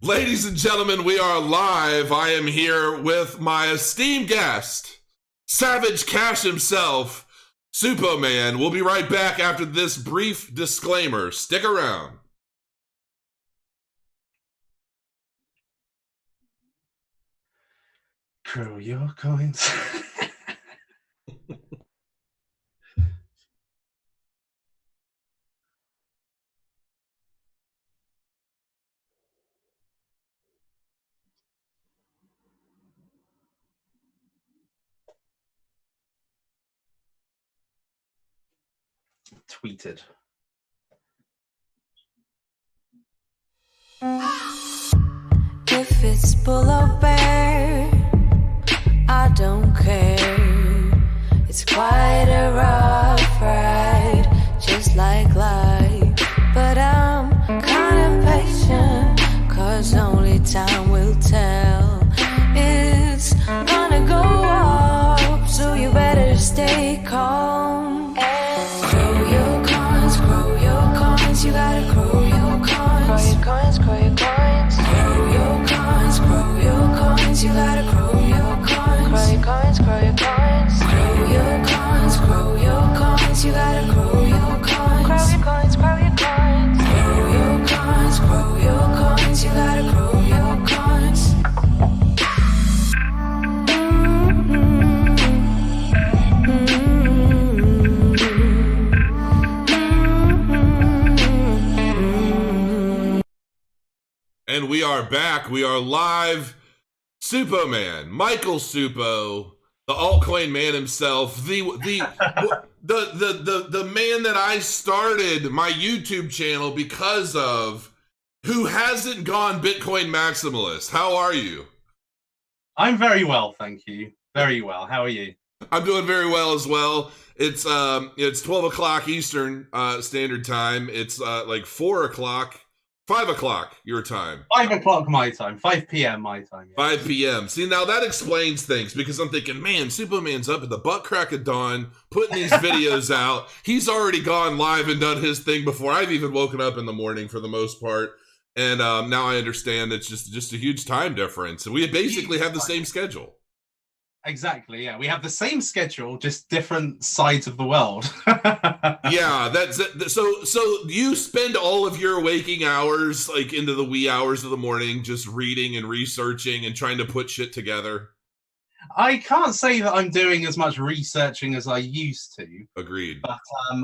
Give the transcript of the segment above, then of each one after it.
Ladies and gentlemen, we are live. I am here with my esteemed guest, Savage Cash himself, SUPPOMAN. We'll be right back after this brief disclaimer. Stick around. Grow your coins. Tweeted. If it's bull or bear, I don't care. It's quite a rough ride, just like life. But I'm kind of patient, 'cause only time will tell. It's gonna go up, so you better stay calm. Grow your coins, you gotta grow your coins. Grow your coins, grow your coins. Grow your coins, you gotta grow your coins. Grow your coins, grow your coins. Grow your coins, you gotta grow your coins. Grow your coins, grow your coins. Grow your coins, you gotta grow your coins. And we are back. We are live. SUPPOMAN, Michael Suppo, the altcoin man himself, the man that I started my YouTube channel because of, who hasn't gone Bitcoin maximalist. How are you? I'm very well, thank you. Very well. How are you? I'm doing very well as well. It's 12 o'clock Eastern Standard Time. It's like 4 o'clock. 5 o'clock your time. 5 o'clock my time. 5 p.m. my time. Yeah. 5 p.m. See, now that explains things, because I'm thinking, man, SUPPOMAN's up at the butt crack of dawn putting these videos out. He's already gone live and done his thing before I've even woken up in the morning for the most part. And now I understand it's just a huge time difference. And we basically have the same schedule. Exactly, yeah. We have the same schedule, just different sides of the world. Yeah, that's it. So you spend all of your waking hours, like into the wee hours of the morning, just reading and researching and trying to put shit together? I can't say that I'm doing as much researching as I used to. Agreed. But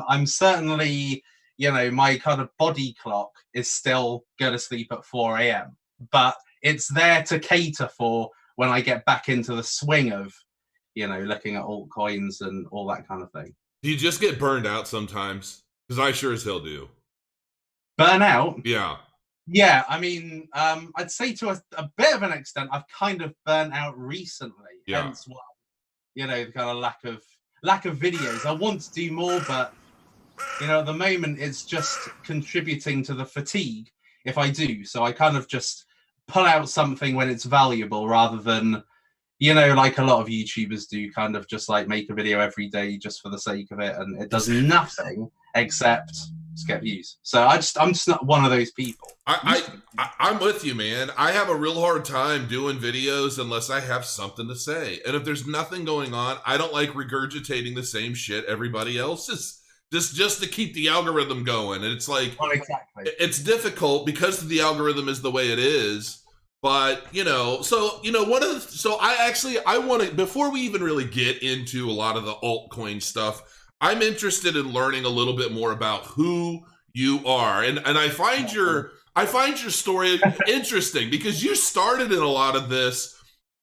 I'm certainly, my kind of body clock is still go to sleep at 4 a.m. But it's there to cater for when I get back into the swing of, looking at altcoins and all that kind of thing. Do you just get burned out sometimes? Because I sure as hell do. Burn out? Yeah. Yeah, I mean, I'd say to a bit of an extent, I've kind of burnt out recently. Yeah. Hence why, the kind of lack of videos. I want to do more, but, at the moment, it's just contributing to the fatigue if I do. So I kind of just pull out something when it's valuable rather than, like a lot of YouTubers do, kind of just like make a video every day just for the sake of it, and it does nothing except just get views. So I'm just not one of those people. I'm with you, man. I have a real hard time doing videos unless I have something to say. And if there's nothing going on, I don't like regurgitating the same shit everybody else is. Just to keep the algorithm going. And it's like, well, exactly. It's difficult because the algorithm is the way it is. But, I want to, before we even really get into a lot of the altcoin stuff, I'm interested in learning a little bit more about who you are. And I find your story interesting, because you started in a lot of this.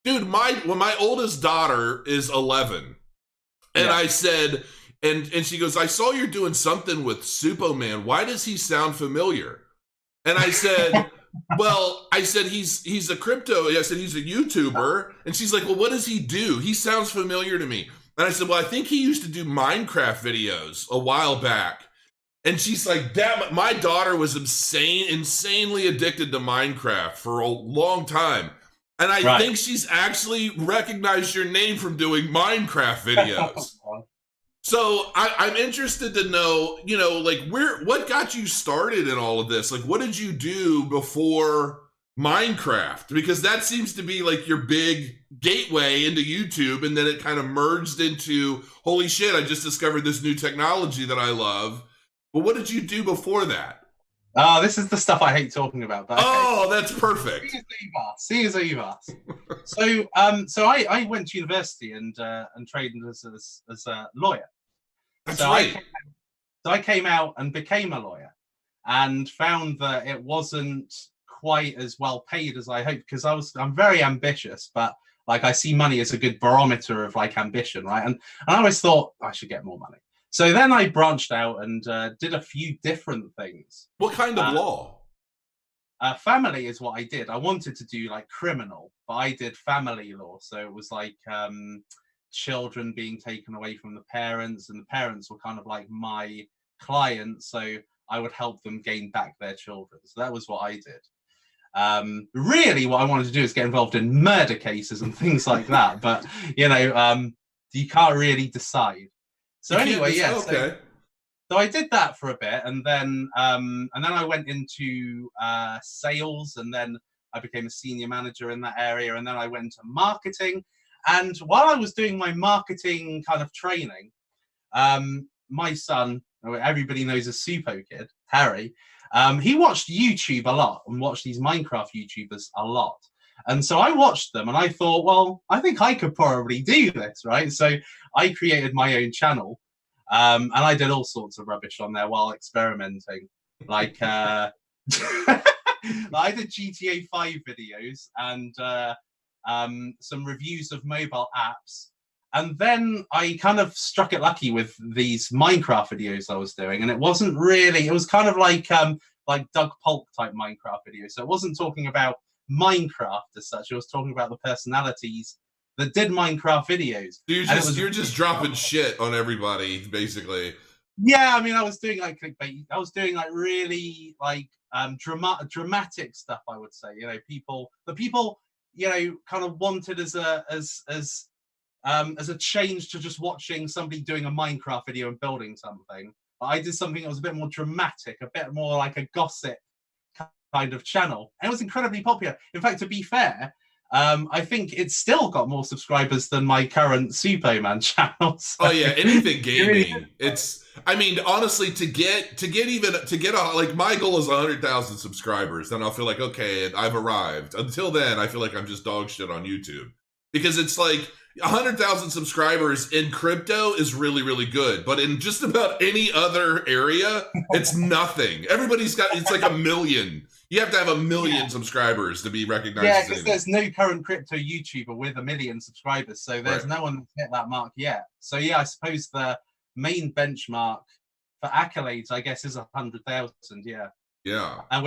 Dude, when my oldest daughter is 11, and I said, and she goes, I saw you're doing something with SUPPOMAN. Why does he sound familiar? And I said, he's a crypto. I said, he's a YouTuber. And she's like, well, what does he do? He sounds familiar to me. And I said, well, I think he used to do Minecraft videos a while back. And she's like, damn, my daughter was insanely addicted to Minecraft for a long time. And I think she's actually recognized your name from doing Minecraft videos. So I'm interested to know, what got you started in all of this? Like, what did you do before Minecraft, because that seems to be like your big gateway into YouTube, and then it kind of merged into, holy shit, I just discovered this new technology that I love. But what did you do before that? Oh, this is the stuff I hate talking about. But okay. Oh, that's perfect. See as you've asked. So I went to university and trained as a lawyer. That's so right. I came out and became a lawyer, and found that it wasn't quite as well paid as I hoped, because I'm very ambitious, but like I see money as a good barometer of like ambition, right? And I always thought I should get more money. So then I branched out and did a few different things. What kind of law? Family is what I did. I wanted to do like criminal, but I did family law. So it was like children being taken away from the parents, and the parents were kind of like my clients. So I would help them gain back their children. So that was what I did. Really what I wanted to do is get involved in murder cases and things like that, but you can't really decide. So anyway, yeah, okay. So I did that for a bit, and then I went into sales, and then I became a senior manager in that area, and then I went to marketing. And while I was doing my marketing kind of training, my son, everybody knows as Suppo Kid, Harry, he watched YouTube a lot and watched these Minecraft YouTubers a lot. And so I watched them and I thought, well, I think I could probably do this, right? So I created my own channel, and I did all sorts of rubbish on there while experimenting. Like, I did GTA 5 videos and some reviews of mobile apps. And then I kind of struck it lucky with these Minecraft videos I was doing. And it wasn't really, it was kind of like Doug Polk type Minecraft videos. So it wasn't talking about Minecraft as such. It was talking about the personalities that did Minecraft videos. So you're just dropping shit on everybody, basically. Yeah, I mean, I was doing like clickbait. I was doing like really like dramatic stuff, I would say. The people, kind of wanted as a change to just watching somebody doing a Minecraft video and building something. I did something that was a bit more dramatic, a bit more like a gossip kind of channel. And it was incredibly popular. In fact, to be fair, I think it's still got more subscribers than my current SUPPOMAN channel. So. Oh yeah, anything gaming. Honestly, to get like my goal is 100,000 subscribers. Then I'll feel like, okay, I've arrived. Until then, I feel like I'm just dog shit on YouTube. Because it's like 100,000 subscribers in crypto is really, really good. But in just about any other area, it's nothing. It's like 1 million. You have to have 1 million subscribers to be recognized. Yeah, because there's no current crypto YouTuber with 1 million subscribers. So there's no one that's hit that mark yet. So yeah, I suppose the main benchmark for accolades, I guess, is 100,000. Yeah. Yeah. And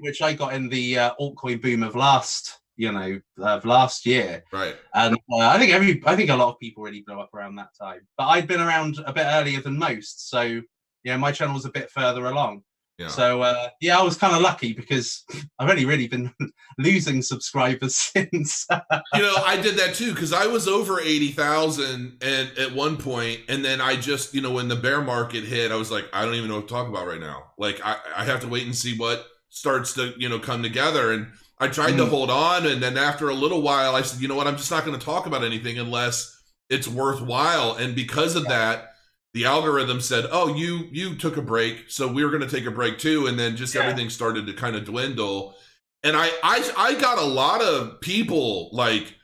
which I got in the altcoin boom of last year. Right. And I think a lot of people really blew up around that time. But I'd been around a bit earlier than most, so my channel was a bit further along. Yeah. So I was kind of lucky because I've only really been losing subscribers since. I did that too because I was over 80,000 and at one point, and then I just when the bear market hit, I was like, I don't even know what to talk about right now. Like I have to wait and see what starts to come together. And I tried to hold on, and then after a little while, I said, you know what, I'm just not going to talk about anything unless it's worthwhile. And because of that, the algorithm said, oh, you took a break, so we were going to take a break too. And then just everything started to kind of dwindle. And I got a lot of people like,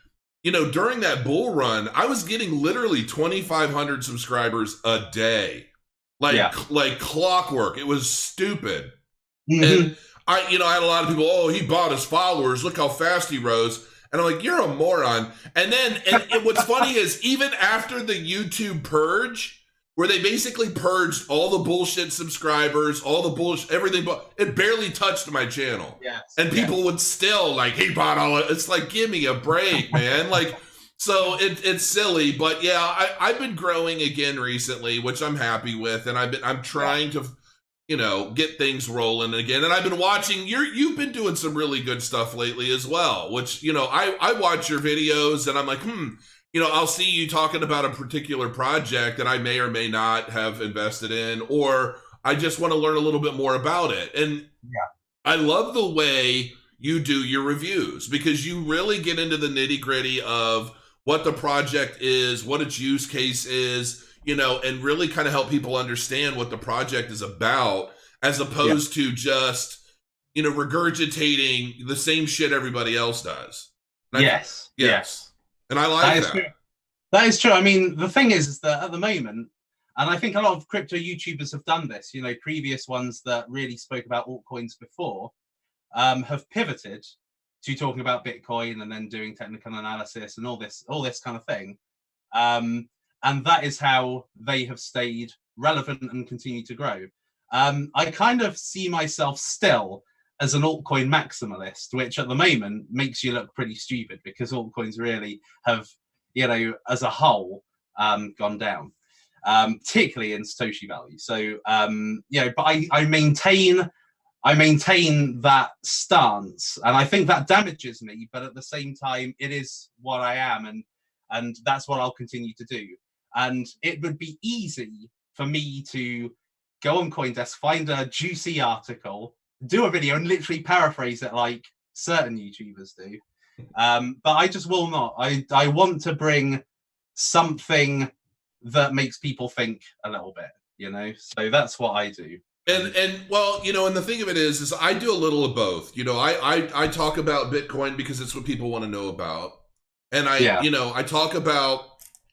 during that bull run, I was getting literally 2,500 subscribers a day, like clockwork. It was stupid. Mm-hmm. And I had a lot of people, oh, he bought his followers. Look how fast he rose. And I'm like, you're a moron. And what's funny is even after the YouTube purge, where they basically purged all the bullshit subscribers, all the bullshit, everything, but it barely touched my channel. Yes, and people would still like, he bought all it. It's like, give me a break, man. Like, so it's silly, but yeah, I've been growing again recently, which I'm happy with. And I'm trying to, get things rolling again. And I've been watching, you've been doing some really good stuff lately as well, which, I watch your videos and I'm like, I'll see you talking about a particular project that I may or may not have invested in, or I just want to learn a little bit more about it. And I love the way you do your reviews, because you really get into the nitty-gritty of what the project is, what its use case is, you know, and really kind of help people understand what the project is about, as opposed to just, you know, regurgitating the same shit everybody else does. Yes. And I like that. That is true. I mean, the thing is that at the moment, and I think a lot of crypto YouTubers have done this, you know, previous ones that really spoke about altcoins before, have pivoted to talking about Bitcoin and then doing technical analysis and all this kind of thing. And that is how they have stayed relevant and continue to grow. I kind of see myself still as an altcoin maximalist, which at the moment makes you look pretty stupid, because altcoins really have, you know, as a whole, gone down, particularly in Satoshi value. So, you know, but I maintain that stance, and I think that damages me, but at the same time, it is what I am, and that's what I'll continue to do. And it would be easy for me to go on CoinDesk, find a juicy article, do a video, and literally paraphrase it like certain YouTubers do. But I just will not. I want to bring something that makes people think a little bit, you know? So that's what I do. And well, you know, and the thing of it is I do a little of both. You know, I talk about Bitcoin because it's what people want to know about. And you know, I talk about,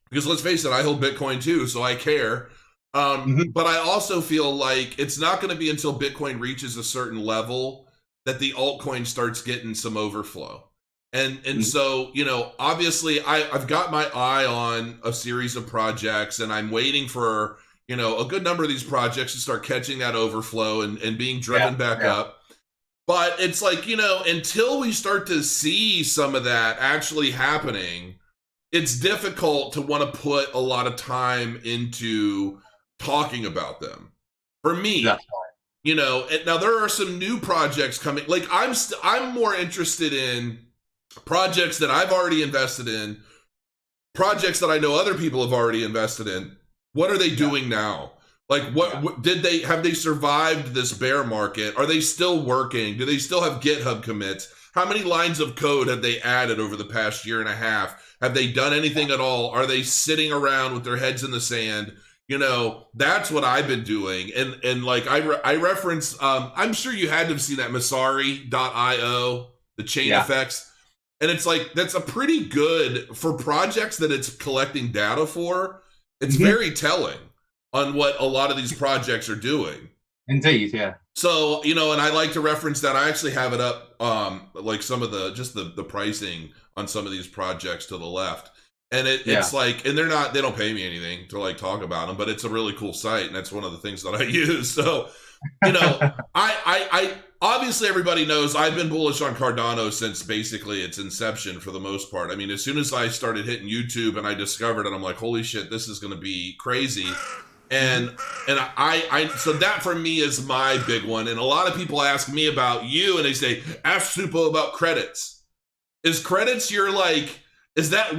because let's face it, I hold Bitcoin too, so I care. But I also feel like it's not going to be until Bitcoin reaches a certain level that the altcoin starts getting some overflow. And so, you know, obviously I've got my eye on a series of projects, and I'm waiting for, you know, a good number of these projects to start catching that overflow and being driven back up. But it's like, you know, until we start to see some of that actually happening, it's difficult to want to put a lot of time into talking about them. For me, you know, now there are some new projects coming. Like I'm more interested in projects that I've already invested in, projects that I know other people have already invested in. What are they doing now? Like, what have they survived this bear market? Are they still working? Do they still have GitHub commits? How many lines of code have they added over the past year and a half? Have they done anything at all? Are they sitting around with their heads in the sand? You know, that's what I've been doing. And like I reference, I'm sure you had to have seen that Masari.io, the chain effects. And it's like, that's a pretty good, for projects that it's collecting data for, it's very telling on what a lot of these projects are doing. Indeed, yeah. So, you know, and I like to reference that. I actually have it up, like some of the pricing on some of these projects to the left. And it's like, and they don't pay me anything to like talk about them, but it's a really cool site. And that's one of the things that I use. So, you know, I obviously everybody knows I've been bullish on Cardano since basically its inception for the most part. I mean, as soon as I started hitting YouTube and I discovered it, I'm like, holy shit, this is going to be crazy. And I so that for me is my big one. And a lot of people ask me about you and they say, ask Supo about credits. Is credits your like, is that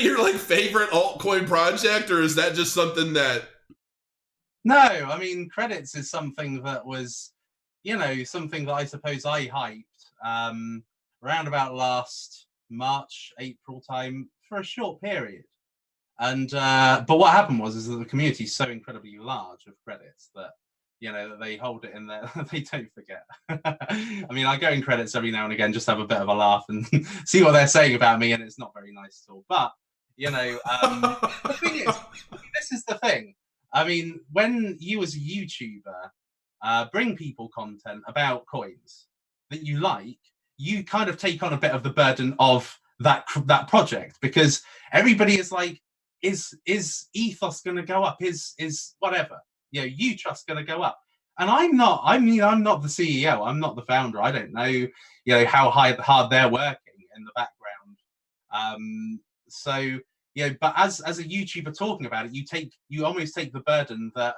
your like favorite altcoin project, or is that just something that? No, I mean, credits is something that was, you know, something that I suppose I hyped around about last March, April time for a short period. And but what happened was that the community is so incredibly large of credits that, you know, that they hold it in there. They don't forget. I mean, I go in credits every now and again, just have a bit of a laugh and see what they're saying about me, and it's not very nice at all. But, you know, the thing is, this is the thing. I mean, when you as a YouTuber bring people content about coins that you like, you kind of take on a bit of the burden of that project, because everybody is like, is ethos going to go up? Is whatever, you know, U-Trust going to go up? And I'm not the CEO. I'm not the founder. I don't know, you know, how hard they're working in the background. So, you know, but as a YouTuber talking about it, you almost take the burden that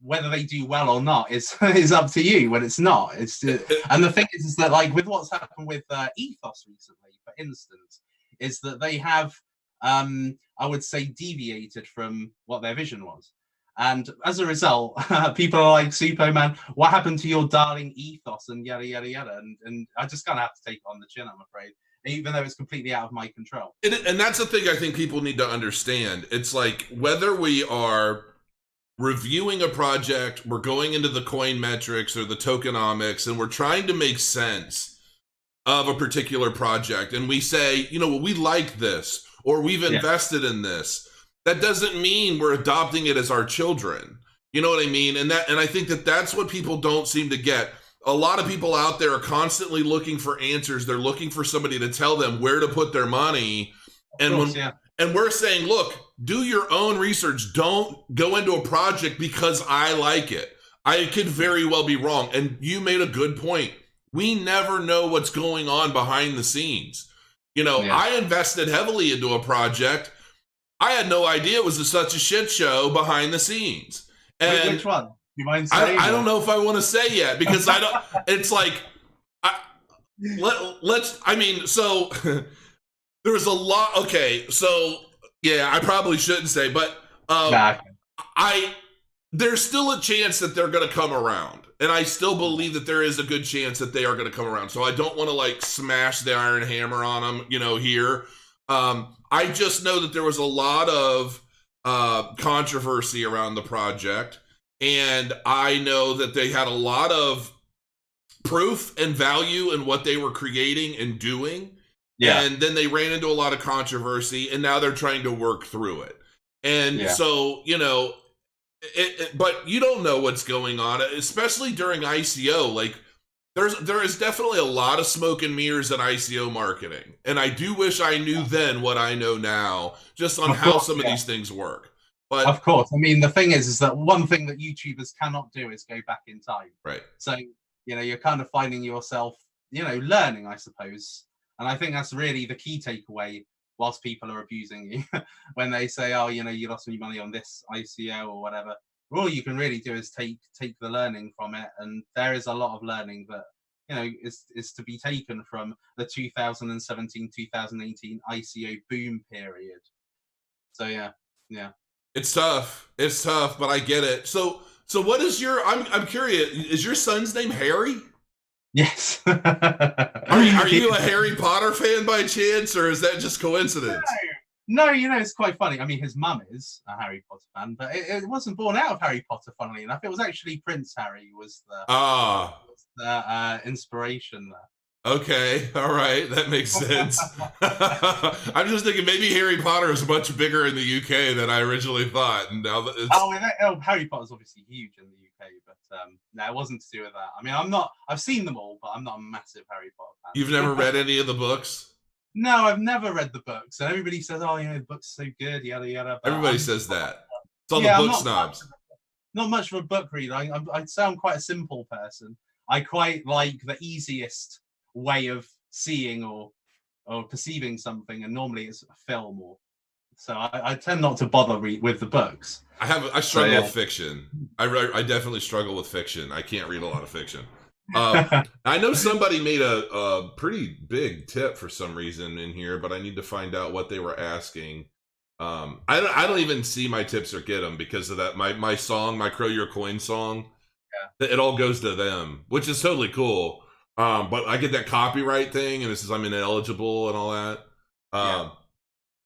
whether they do well or not is up to you when it's not. And the thing is that, like, with what's happened with ethos recently, for instance, is that they have, I would say, deviated from what their vision was. And as a result, people are like, Superman, what happened to your darling ethos and yada, yada, yada. And I just kind of have to take it on the chin, I'm afraid, even though it's completely out of my control. And that's the thing I think people need to understand. It's like whether we are reviewing a project, we're going into the coin metrics or the tokenomics, and we're trying to make sense of a particular project. And we say, you know, well, we like this, or we've invested in this. That doesn't mean we're adopting it as our children. You know what I mean? And I think that's what people don't seem to get. A lot of people out there are constantly looking for answers. They're looking for somebody to tell them where to put their money. And and we're saying, look, do your own research. Don't go into a project because I like it. I could very well be wrong. And you made a good point. We never know what's going on behind the scenes. You know, I invested heavily into a project. I had no idea it was such a shit show behind the sings. And which one? You mind saying? I don't know if I want to say yet because I don't. It's like, let's. I mean, so there was a lot. Okay, so yeah, I probably shouldn't say, but there's still a chance that they're going to come around, and I still believe that there is a good chance that they are going to come around. So I don't want to like smash the iron hammer on them, you know, here. I just know that there was a lot of controversy around the project, and I know that they had a lot of proof and value in what they were creating and doing. Yeah. And then they ran into a lot of controversy, and now they're trying to work through it. And so, you know, but you don't know what's going on, especially during ICO. Like, there is definitely a lot of smoke and mirrors in ICO marketing. And I do wish I knew then what I know now, just on how some of these things work. But of course, I mean, the thing is that one thing that YouTubers cannot do is go back in time. Right. So, you know, you're kind of finding yourself, you know, learning, I suppose. And I think that's really the key takeaway whilst people are abusing you when they say, oh, you know, you lost me money on this ICO or whatever. All you can really do is take the learning from it, and there is a lot of learning that, you know, is to be taken from the 2017-2018 ICO boom period. So yeah. It's tough, but I get it. So what is your? I'm curious. Is your son's name Harry? Yes. Are you a Harry Potter fan by chance, or is that just coincidence? No, you know, it's quite funny. I mean, his mum is a Harry Potter fan, but it wasn't born out of Harry Potter, funnily enough. It was actually Prince Harry was the inspiration there. Okay, all right, that makes sense. I'm just thinking maybe Harry Potter is much bigger in the UK than I originally thought. And now that it's... Harry Potter's obviously huge in the UK, but no, it wasn't to do with that. I mean, I've seen them all, but I'm not a massive Harry Potter fan. You've never read any of the books? No, I've never read the books. And everybody says, oh, you know, the book's so good, yada, yada. Everybody says that. It's all the book snobs. Not much of a book reader. I sound quite a simple person. I quite like the easiest way of seeing or perceiving something, and normally it's a film so I tend not to bother with the books. I struggle with fiction. I definitely struggle with fiction. I can't read a lot of fiction. I know somebody made a pretty big tip for some reason in here, but I need to find out what they were asking. I don't even see my tips or get them because of that. My song, my Crow Your Coin song, it all goes to them, which is totally cool. But I get that copyright thing, and it says I'm ineligible and all that.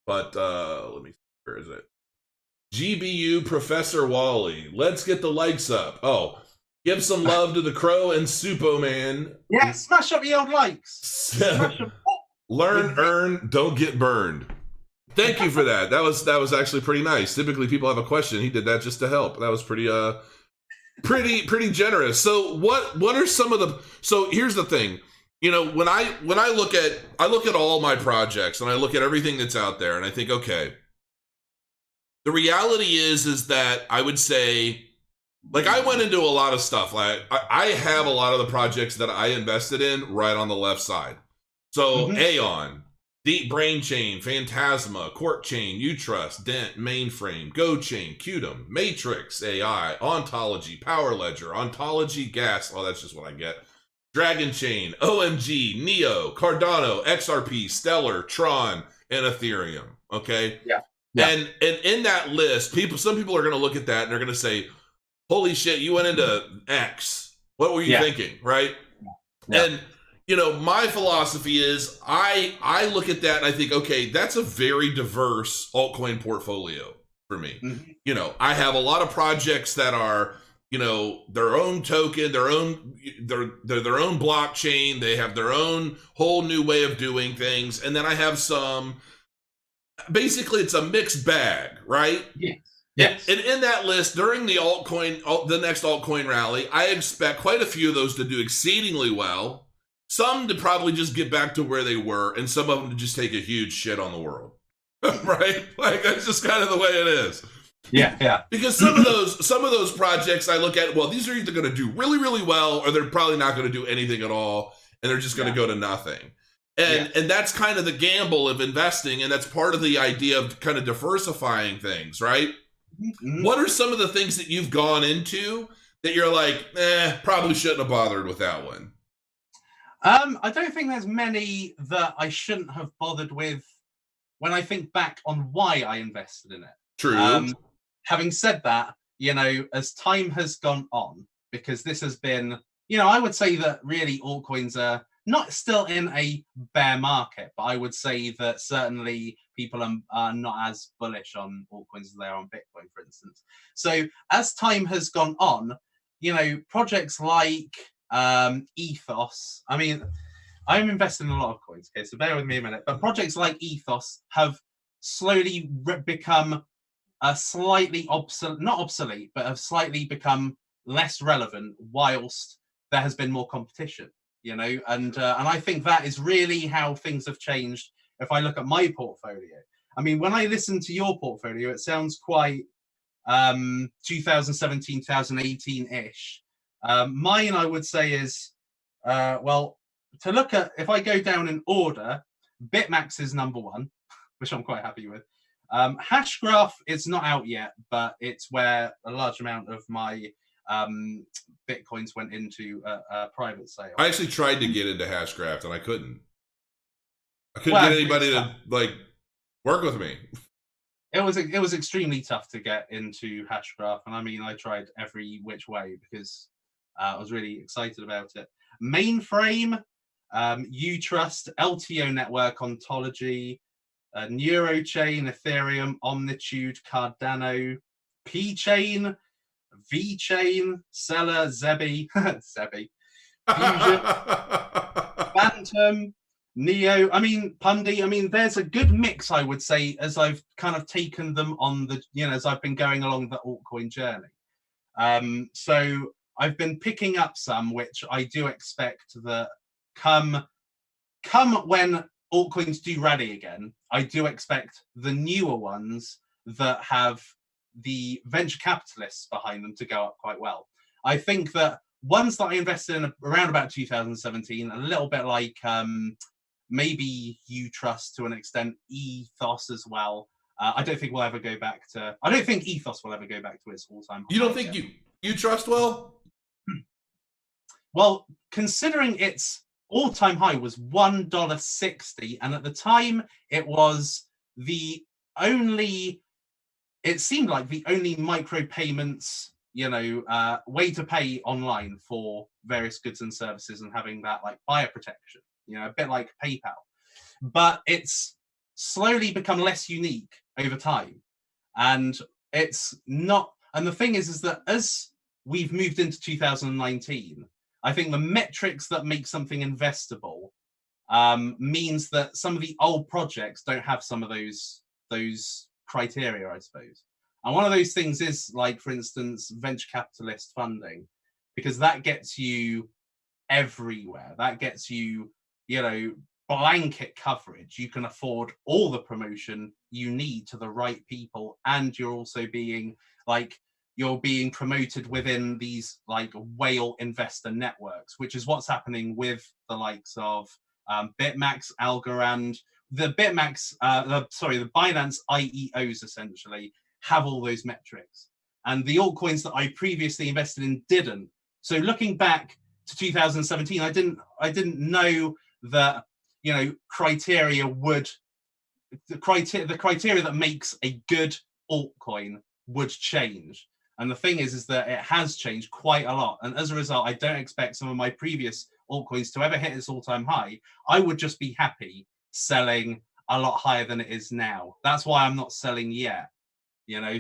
But let me see, where is it? GBU Professor Wally. Let's get the likes up. Oh, give some love to the Crow and SUPPOMAN. Yeah, smash up the old likes. Learn, earn, don't get burned. Thank you for that. That was actually pretty nice. Typically, people have a question. He did that just to help. That was pretty generous. So what are some of the? So here's the thing. You know, when I look at all my projects and I look at everything that's out there, and I think, okay, the reality is that I would say, like, I went into a lot of stuff. Like, I have a lot of the projects that I invested in right on the left side. So Aeon, Deep Brain Chain, Phantasma, Quark Chain, Utrust, Dent, Mainframe, GoChain, Qtum, Matrix AI, Ontology, Power Ledger, Ontology, Gas. Oh, that's just what I get. Dragon Chain, OMG, Neo, Cardano, XRP, Stellar, Tron, and Ethereum. Okay? Yeah. Yeah. And in that list, some people are going to look at that and they're going to say, holy shit, you went into X. What were you thinking? Right. Yeah. And, you know, my philosophy is I look at that and I think, okay, that's a very diverse altcoin portfolio for me. Mm-hmm. You know, I have a lot of projects that are, you know, their own token, their own blockchain. They have their own whole new way of doing things. And then I have some, basically it's a mixed bag, right? Yes. Yes. And in that list, during the next altcoin rally, I expect quite a few of those to do exceedingly well. Some to probably just get back to where they were, and some of them to just take a huge shit on the world. Right? Like, that's just kind of the way it is. Yeah, yeah. Because some of those projects I look at, well, these are either going to do really, really well, or they're probably not going to do anything at all, and they're just going to go to nothing. And that's kind of the gamble of investing, and that's part of the idea of kind of diversifying things, right? Mm-hmm. What are some of the things that you've gone into that you're like, probably shouldn't have bothered with that one? I don't think there's many that I shouldn't have bothered with when I think back on why I invested in it. True. Having said that, you know, as time has gone on, because this has been, you know, I would say that really altcoins are not still in a bear market, but I would say that certainly people are not as bullish on altcoins as they are on Bitcoin, for instance. So as time has gone on, you know, projects like Ethos, I mean, I'm invested in a lot of coins, okay, so bear with me a minute, but projects like Ethos have slowly become slightly not obsolete, but have slightly become less relevant whilst there has been more competition. You know, and I think that is really how things have changed. If I look at my portfolio, I mean, when I listen to your portfolio, it sounds quite 2017, 2018-ish. Mine, I would say, is well, to look at, if I go down in order, BitMax is number one, which I'm quite happy with. Hashgraph is not out yet, but it's where a large amount of my Bitcoins went into a private sale. I actually tried to get into Hashgraph and I couldn't. I couldn't get anybody to like work with me. It was extremely tough to get into Hashgraph, and I mean, I tried every which way because I was really excited about it. Mainframe, Utrust, LTO Network, Ontology, Neurochain, Ethereum, Omnitude, Cardano, P-Chain, V-Chain, Seller, Zebi, Zebi, Fusion, Phantom, Neo, I mean, Pundi, I mean, there's a good mix, I would say, as I've kind of taken them on the, you know, as I've been going along the altcoin journey. So I've been picking up some, which I do expect that come when altcoins do rally again, I do expect the newer ones that have the venture capitalists behind them to go up quite well. I think that ones that I invested in around about 2017, a little bit like maybe Utrust to an extent, Ethos as well. I don't think we'll ever go back to. I don't think Ethos will ever go back to its all-time high. You don't think Utrust will? Well, considering its all-time high was $1.60, and at the time it was the only. It seemed like the only micropayments, you know, way to pay online for various goods and services, and having that like buyer protection, you know, a bit like PayPal. But it's slowly become less unique over time, and it's not. And the thing is that as we've moved into 2019, I think the metrics that make something investable means that some of the old projects don't have some of those criteria, I suppose. And one of those things is, like, for instance, venture capitalist funding, because that gets you everywhere. That gets you, you know, blanket coverage. You can afford all the promotion you need to the right people, and you're also being promoted within these like whale investor networks, which is what's happening with the likes of BitMax, Algorand, the BitMax, the Binance IEOs essentially have all those metrics, and the altcoins that I previously invested in didn't. So looking back to 2017, I didn't know that, you know, criteria would the criteria that makes a good altcoin would change. And the thing is that it has changed quite a lot. And as a result, I don't expect some of my previous altcoins to ever hit its all-time high. I would just be happy selling a lot higher than it is now. That's why I'm not selling yet.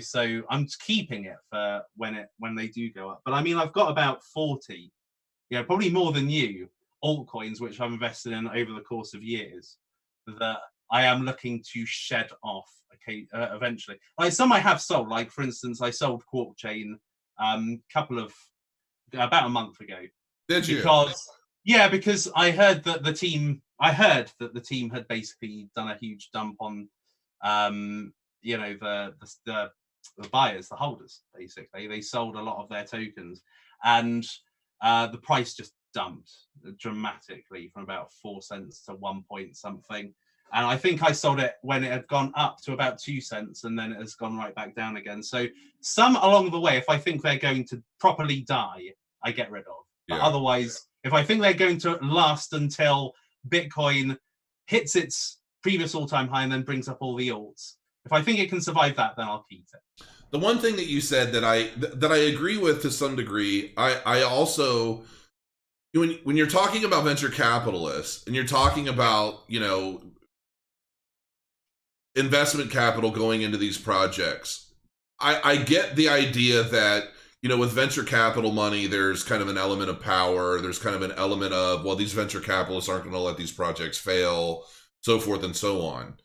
So I'm keeping it for when they do go up. But I mean, I've got about 40, probably more than you, altcoins which I've invested in over the course of years that I am looking to shed off eventually. Like some I have sold. Like for instance, I sold Quark Chain about a month ago. Did you? Because I heard that the team had basically done a huge dump on the buyers, the holders. Basically, they sold a lot of their tokens, and the price just dumped dramatically from about 4 cents to 1 point something. And I think I sold it when it had gone up to about 2 cents, and then it has gone right back down again. So some along the way, if I think they're going to properly die, I get rid of. But otherwise, if I think they're going to last until Bitcoin hits its previous all-time high and then brings up all the alts, if I think it can survive that, then I'll keep it. The one thing that you said that I agree with to some degree, I also, when you're talking about venture capitalists and you're talking about, investment capital going into these projects, I get the idea that, with venture capital money, there's kind of an element of power. There's kind of an element of, well, these venture capitalists aren't going to let these projects fail, so forth and so on.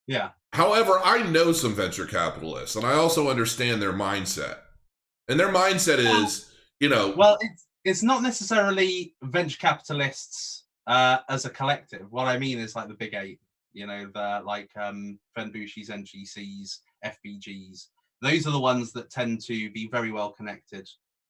Yeah. However, I know some venture capitalists, and I also understand their mindset. And their mindset is, Well, it's not necessarily venture capitalists as a collective. What I mean is like the big eight, Fenbushis, NGCs, FBGs. Those are the ones that tend to be very well connected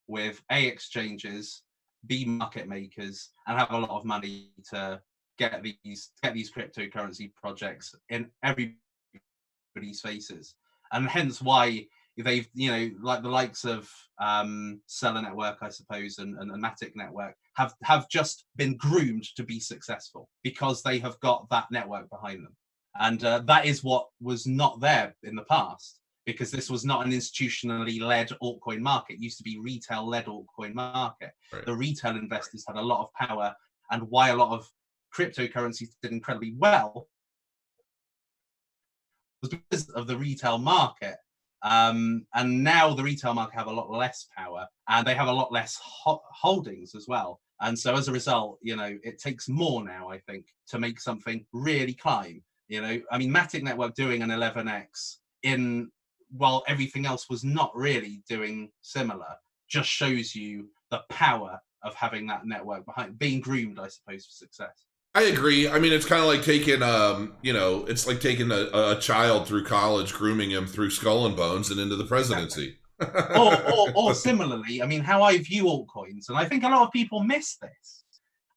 with A, exchanges, B, market makers, and have a lot of money to get these cryptocurrency projects in everybody's faces. And hence why they've, like the likes of Seller Network, I suppose, and Matic Network have just been groomed to be successful because they have got that network behind them. And that is what was not there in the past, because this was not an institutionally led altcoin market. It used to be retail-led altcoin market. Right. The retail investors had a lot of power, and why a lot of cryptocurrencies did incredibly well was because of the retail market. And now the retail market have a lot less power, and they have a lot less holdings as well. And so as a result, it takes more now, I think, to make something really climb. Matic Network doing an 11x while everything else was not really doing similar, just shows you the power of having that network behind, being groomed, I suppose, for success. I agree. I mean, it's kind of like taking, it's like taking a child through college, grooming him through Skull and Bones and into the presidency. or similarly, how I view altcoins, and I think a lot of people miss this,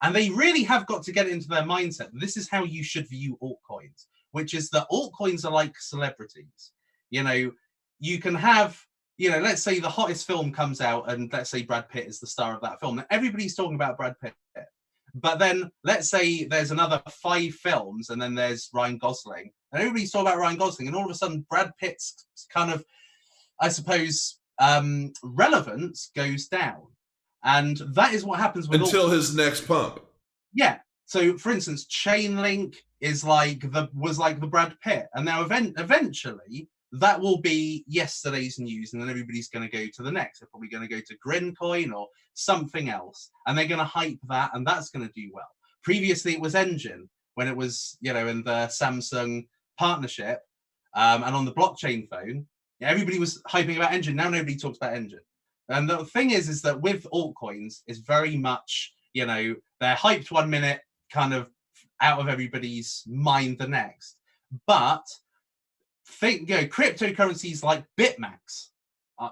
and they really have got to get it into their mindset. This is how you should view altcoins, which is that altcoins are like celebrities. You can have, let's say the hottest film comes out, and let's say Brad Pitt is the star of that film. Now, everybody's talking about Brad Pitt. But then let's say there's another 5 films, and then there's Ryan Gosling, and everybody's talking about Ryan Gosling, and all of a sudden Brad Pitt's kind of, I suppose, relevance goes down. And that is what happens with until his next pump. Yeah. So for instance, Chainlink was like the Brad Pitt, and now eventually that will be yesterday's news, and then everybody's going to go to the next. They're probably going to go to Grincoin or something else, and they're going to hype that, and that's going to do well. Previously, it was Engine, when it was, in the Samsung partnership, and on the blockchain phone, everybody was hyping about Engine. Now nobody talks about Engine. And the thing is that with altcoins, it's very much, they're hyped 1 minute, kind of out of everybody's mind the next. But cryptocurrencies like Bitmax,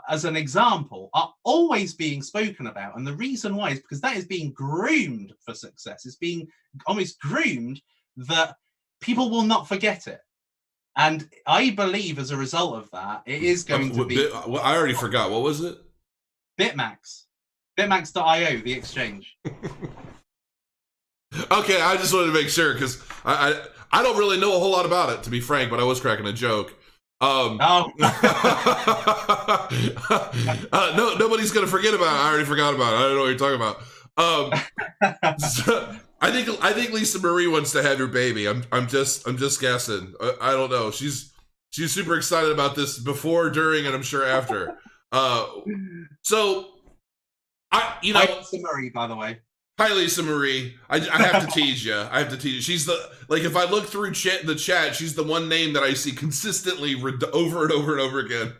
as an example, are always being spoken about. And the reason why is because that is being groomed for success. It's being almost groomed that people will not forget it. And I believe as a result of that, it is going to be... I already forgot. What was it? Bitmax. Bitmax.io, the exchange. Okay, I just wanted to make sure because I don't really know a whole lot about it, to be frank, but I was cracking a joke. No, nobody's gonna forget about it. I already forgot about it. I don't know what you're talking about. So, I think Lisa Marie wants to have your baby. I'm just guessing. I don't know. She's super excited about this before, during, and I'm sure after. So Hi, Lisa Marie, by the way. Hi, Lisa Marie. I have to tease you. She's if I look through the chat, she's the one name that I see consistently over and over and over again.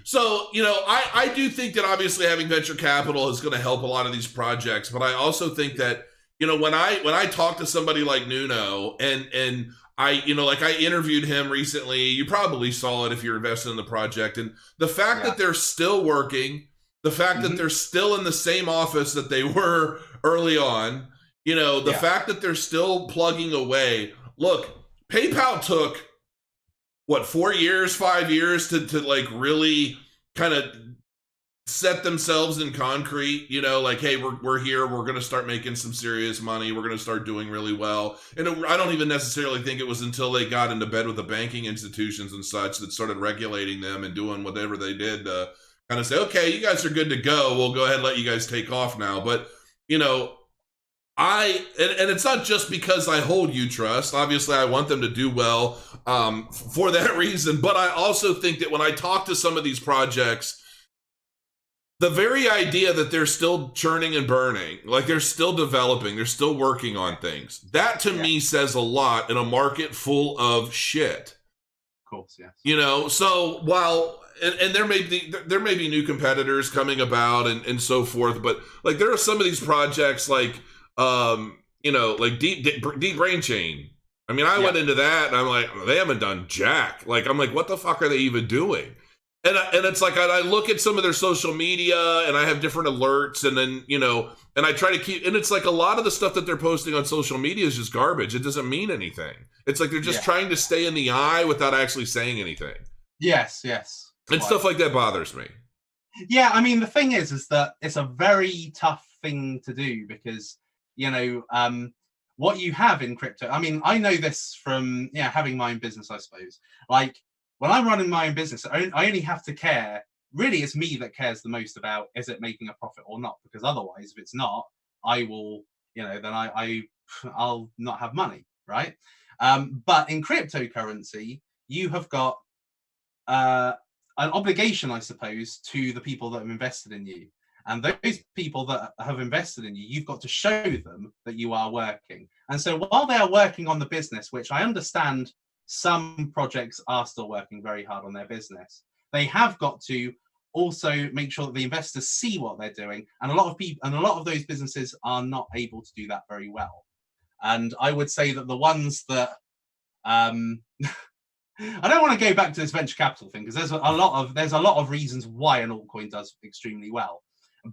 So, I do think that obviously having venture capital is going to help a lot of these projects, but I also think that, when I talk to somebody like Nuno and I interviewed him recently, you probably saw it if you're invested in the project, and the fact that they're still working, the fact that they're still in the same office that they were early on, the fact that they're still plugging away. Look, PayPal took, 4 years, 5 years to really kind of set themselves in concrete, hey, we're here, we're going to start making some serious money, we're going to start doing really well. And I don't even necessarily think it was until they got into bed with the banking institutions and such that started regulating them and doing whatever they did to kind of say, okay, you guys are good to go, we'll go ahead and let you guys take off now. But, and it's not just because I hold Utrust. Obviously, I want them to do well for that reason. But I also think that when I talk to some of these projects, the very idea that they're still churning and burning, like they're still developing, they're still working on things, that to me says a lot in a market full of shit. Of course, yes. So while... And there may be new competitors coming about and so forth, but like there are some of these projects like Deep Brain Chain. I mean, I went into that and I'm like, they haven't done jack. Like I'm like, what the fuck are they even doing? And it's like I look at some of their social media and I have different alerts and then and I try to keep, and it's like a lot of the stuff that they're posting on social media is just garbage. It doesn't mean anything. It's like they're just trying to stay in the eye without actually saying anything. Yes. And stuff like that bothers me. Yeah, I mean, the thing is that it's a very tough thing to do because, what you have in crypto, I mean, I know this from, having my own business, I suppose. Like, when I'm running my own business, I only have to care, really, it's me that cares the most about, is it making a profit or not? Because otherwise, if it's not, I will, then I'll not have money, right? But in cryptocurrency, you have got... an obligation, I suppose, to the people that have invested in you. And those people that have invested in you, you've got to show them that you are working. And so while they are working on the business, which I understand some projects are still working very hard on their business, they have got to also make sure that the investors see what they're doing. And a lot of those businesses are not able to do that very well. And I would say that the ones that I don't want to go back to this venture capital thing because there's a lot of reasons why an altcoin does extremely well,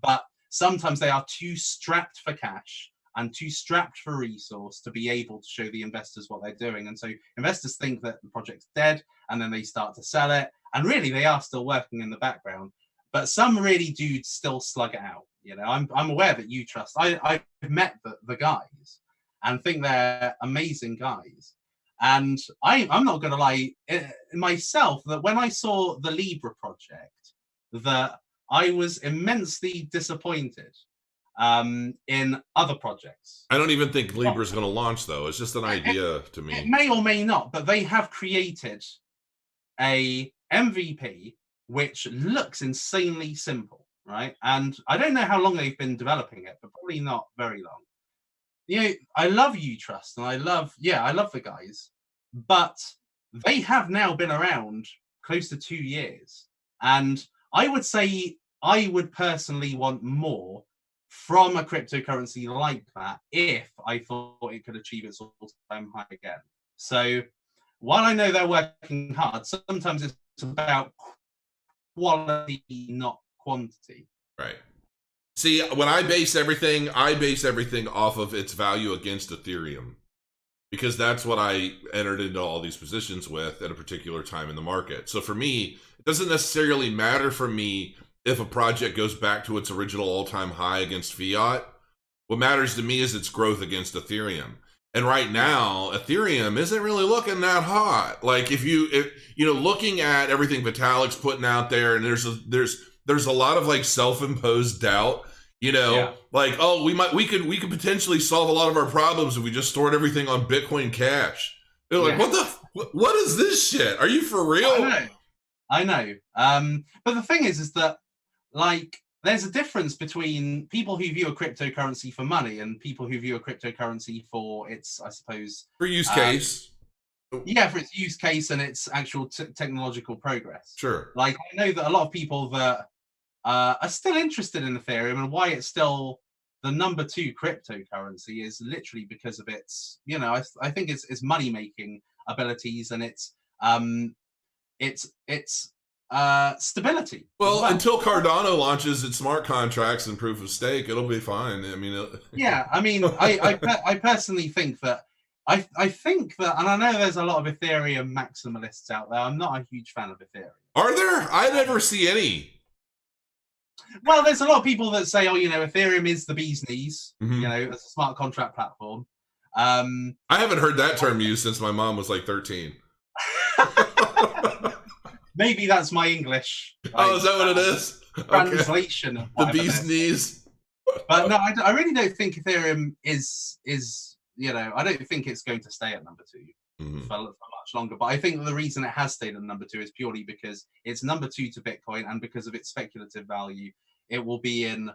but sometimes they are too strapped for cash and too strapped for resource to be able to show the investors what they're doing. And so investors think that the project's dead and then they start to sell it. And really they are still working in the background, but some really do still slug it out. I'm aware that Utrust, I've met the guys and think they're amazing guys. And I'm not going to lie myself that when I saw the LBRY project, that I was immensely disappointed in other projects. I don't even think LBRY is going to launch, though. It's just an idea to me. It may or may not, but they have created a MVP which looks insanely simple, right? And I don't know how long they've been developing it, but probably not very long. I love Utrust and I love the guys, but they have now been around close to 2 years. And I would say I would personally want more from a cryptocurrency like that if I thought it could achieve its all-time high again. So while I know they're working hard, sometimes it's about quality, not quantity. Right. See, when I base everything off of its value against Ethereum, because that's what I entered into all these positions with at a particular time in the market. So for me, it doesn't necessarily matter for me if a project goes back to its original all-time high against Fiat. What matters to me is its growth against Ethereum. And right now, Ethereum isn't really looking that hot. Like if looking at everything Vitalik's putting out there, and there's a lot of like self-imposed doubt. Like, oh, we could potentially solve a lot of our problems if we just stored everything on Bitcoin Cash. They're like, what is this shit? Are you for real? I know. But the thing is that like there's a difference between people who view a cryptocurrency for money and people who view a cryptocurrency for its, I suppose, for use case. Yeah, for its use case and its actual technological progress. Sure. Like I know that a lot of people that are still interested in Ethereum and why it's still the number 2 cryptocurrency is literally because of its, I think it's money making abilities and its stability. Well, until Cardano launches its smart contracts and proof of stake, it'll be fine. I mean, I personally think that I think that, and I know there's a lot of Ethereum maximalists out there. I'm not a huge fan of Ethereum. Are there? I never see any. Well, there's a lot of people that say, oh, Ethereum is the bee's knees, as a smart contract platform. I haven't heard that term used since my mom was like 13. Maybe that's my English. Oh, is that what it is? Translation. Okay. The bee's knees. But no, I really don't think Ethereum is I don't think it's going to stay at number 2 for much longer. But I think the reason it has stayed at number 2 is purely because it's number 2 to Bitcoin, and because of its speculative value, it will be in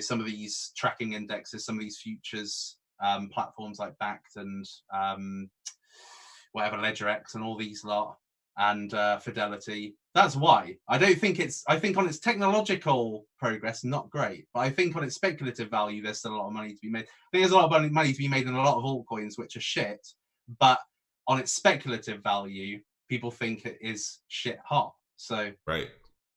some of these tracking indexes, some of these futures platforms like Backed and whatever LedgerX and all these lot, and Fidelity. That's why I think on its technological progress, not great, but I think on its speculative value, there's still a lot of money to be made. I think there's a lot of money to be made in a lot of altcoins, which are shit, but on its speculative value, people think it is shit hot. So right.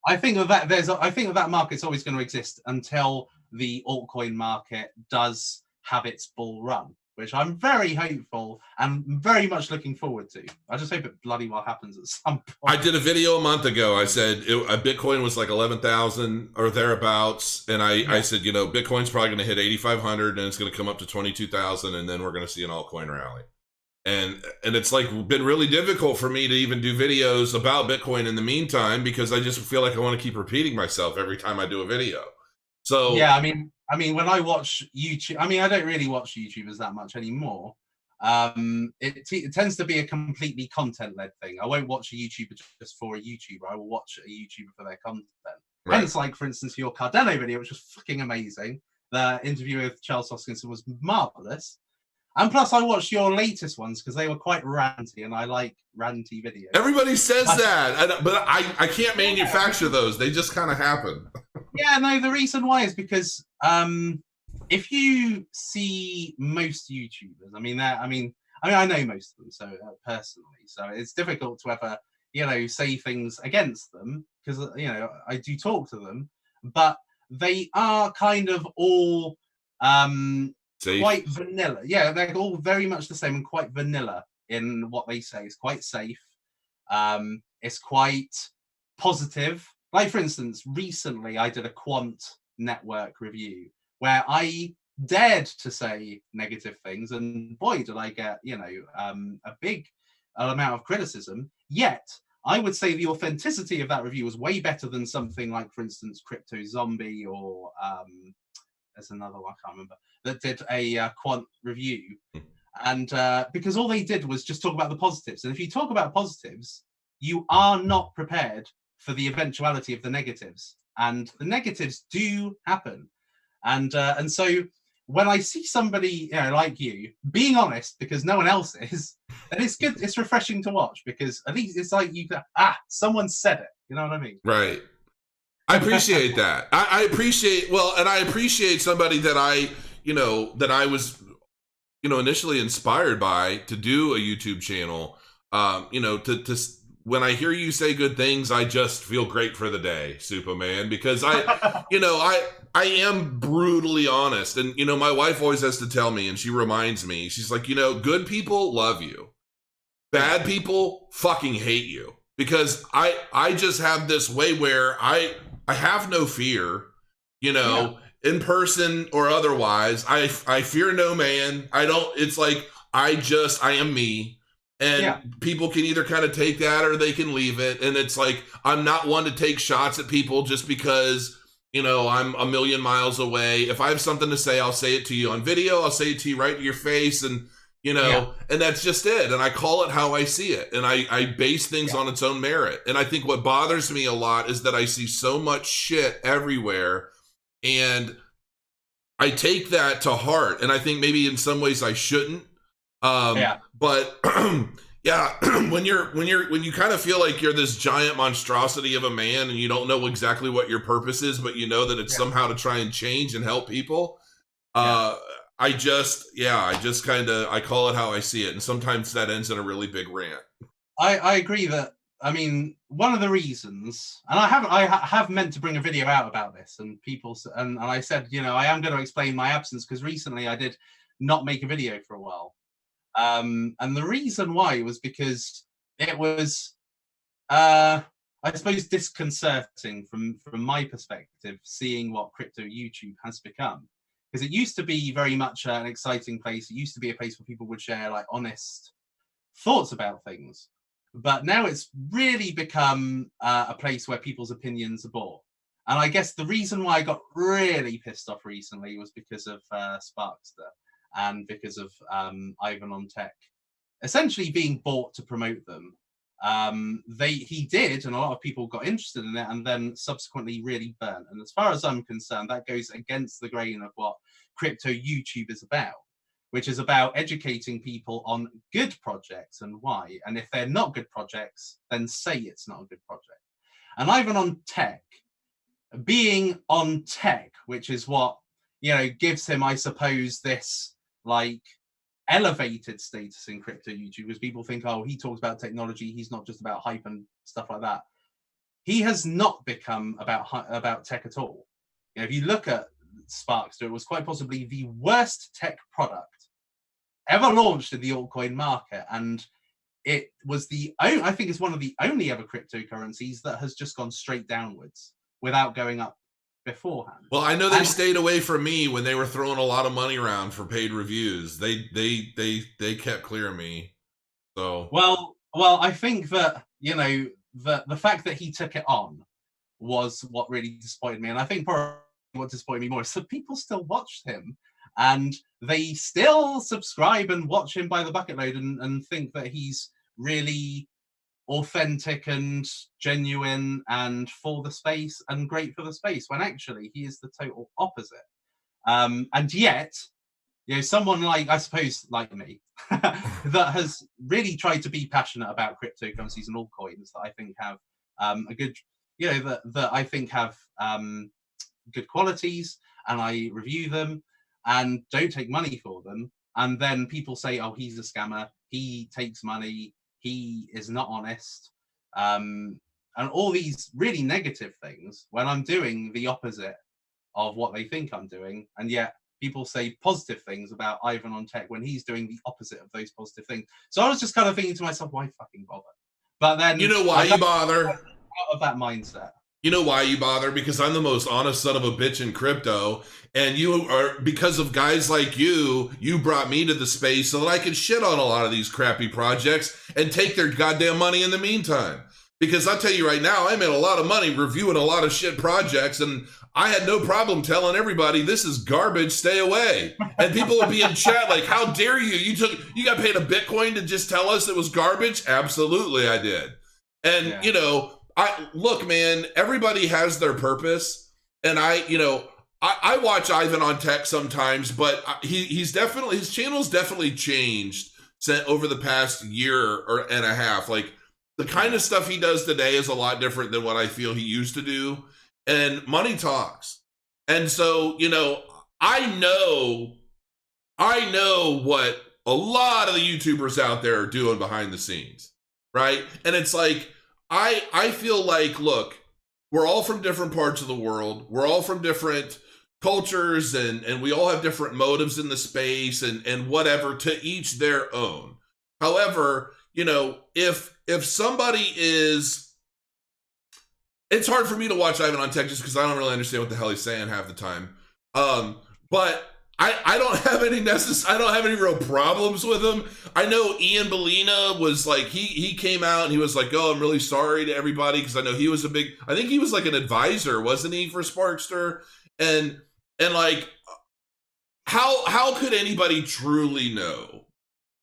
I think that market's always going to exist until the altcoin market does have its bull run, which I'm very hopeful and very much looking forward to. I just hope it bloody well happens at some point. I did a video a month ago. I said Bitcoin was like 11,000 or thereabouts. And I said, Bitcoin's probably going to hit 8,500 and it's going to come up to 22,000. And then we're going to see an altcoin rally. And it's like been really difficult for me to even do videos about Bitcoin in the meantime, because I just feel like I want to keep repeating myself every time I do a video. So yeah, I mean, when I watch YouTube, I don't really watch YouTubers that much anymore. It tends to be a completely content-led thing. I won't watch a YouTuber just for a YouTuber. I will watch a YouTuber for their content. Right. Hence, like, for instance, your Cardano video, which was fucking amazing. The interview with Charles Hoskinson was marvelous. And plus, I watched your latest ones because they were quite ranty, and I like ranty videos. Everybody says that, but I can't manufacture those. They just kind of happen. Yeah, no, the reason why is because if you see most YouTubers, I know most of them, so personally, so it's difficult to ever, say things against them because, I do talk to them, but they are kind of all safe. Quite vanilla. Yeah, they're all very much the same and quite vanilla in what they say. It's quite safe. It's quite positive. Like, for instance, recently I did a quant network review where I dared to say negative things, and boy, did I get, a big amount of criticism. Yet, I would say the authenticity of that review was way better than something like, for instance, Crypto Zombie or there's another one, I can't remember, that did a quant review. And because all they did was just talk about the positives. And if you talk about positives, you are not prepared for the eventuality of the negatives. And the negatives do happen. And so when I see somebody like you being honest, because no one else is, then it's good. It's refreshing to watch, because at least it's like someone said it. You know what I mean? Right. I appreciate that. I appreciate somebody that I was, initially inspired by to do a YouTube channel. To when I hear you say good things, I just feel great for the day, SUPPOMAN, because I am brutally honest. And, my wife always has to tell me, and she reminds me, she's like, good people love you. Bad people fucking hate you. Because I just have this way where I have no fear, in person or otherwise, I fear no man. I don't, it's like, I am me. And people can either kind of take that or they can leave it. And it's like, I'm not one to take shots at people just because, you know, I'm a million miles away. If I have something to say, I'll say it to you on video. I'll say it to you right to your face. And, you know, and that's just it. And I call it how I see it. And I base things on its own merit. And I think what bothers me a lot is that I see so much shit everywhere. And I take that to heart. And I think maybe in some ways I shouldn't. But when you kind of feel like you're this giant monstrosity of a man and you don't know exactly what your purpose is, but you know that it's somehow to try and change and help people. I call it how I see it. And sometimes that ends in a really big rant. I agree that, I mean, one of the reasons, and I have meant to bring a video out about this, and people, and I said, you know, I am going to explain my absence because recently I did not make a video for a while. And the reason why was because it was, I suppose, disconcerting from my perspective, seeing what crypto YouTube has become. Because it used to be very much an exciting place. It used to be a place where people would share like honest thoughts about things. But now it's really become a place where people's opinions are bought. And I guess the reason why I got really pissed off recently was because of Sparkster and because of Ivan on Tech essentially being bought to promote them. He did, and a lot of people got interested in it and then subsequently really burnt. And as far as I'm concerned, that goes against the grain of what crypto YouTube is about, which is about educating people on good projects and why. And if they're not good projects, then say it's not a good project. And Ivan on Tech, being on tech, which is what, you know, gives him, I suppose, this like elevated status in crypto YouTube, because people think, oh, he talks about technology, he's not just about hype and stuff like that. He has not become about tech at all. You know, if you look at Sparkster, it was quite possibly the worst tech product ever launched in the altcoin market, and it was I think it's one of the only ever cryptocurrencies that has just gone straight downwards without going up beforehand. Well, I know they stayed away from me when they were throwing a lot of money around for paid reviews. They kept clear of me. So well, I think that, you know, the fact that he took it on was what really disappointed me. And I think probably what disappointed me more is that people still watched him and they still subscribe and watch him by the bucket load and think that he's really authentic and genuine and for the space and great for the space, when actually he is the total opposite. And yet, you know, someone like, I suppose, like me, that has really tried to be passionate about cryptocurrencies and altcoins that I think have a good, you know, that I think have good qualities, and I review them and don't take money for them. And then people say, oh, he's a scammer, he takes money, he is not honest, and all these really negative things when I'm doing the opposite of what they think I'm doing. And yet people say positive things about Ivan on Tech when he's doing the opposite of those positive things. So I was just kind of thinking to myself, why fucking bother? But then, you know why you bother? Out of that mindset. You know why you bother? Because I'm the most honest son of a bitch in crypto. And you are, because of guys like you brought me to the space so that I could shit on a lot of these crappy projects and take their goddamn money in the meantime. Because I'll tell you right now, I made a lot of money reviewing a lot of shit projects, and I had no problem telling everybody, this is garbage, stay away. And people would be in chat like, how dare you? You got paid a Bitcoin to just tell us it was garbage? Absolutely, I did. And, you know, look, man, everybody has their purpose. And I watch Ivan on Tech sometimes, but his channel's definitely changed over the past year and a half. Like, the kind of stuff he does today is a lot different than what I feel he used to do. And money talks. And so, you know, I know what a lot of the YouTubers out there are doing behind the scenes, right? And it's like, I feel like, look, we're all from different parts of the world. We're all from different cultures, and we all have different motives in the space and whatever, to each their own. However, you know, if somebody is, it's hard for me to watch Ivan on Tech just because I don't really understand what the hell he's saying half the time. But I don't have any I don't have any real problems with him. I know Ian Bellina was like, he came out and he was like, oh, I'm really sorry to everybody, because I know he was I think he was like an advisor, wasn't he, for Sparkster? And like, how could anybody truly know,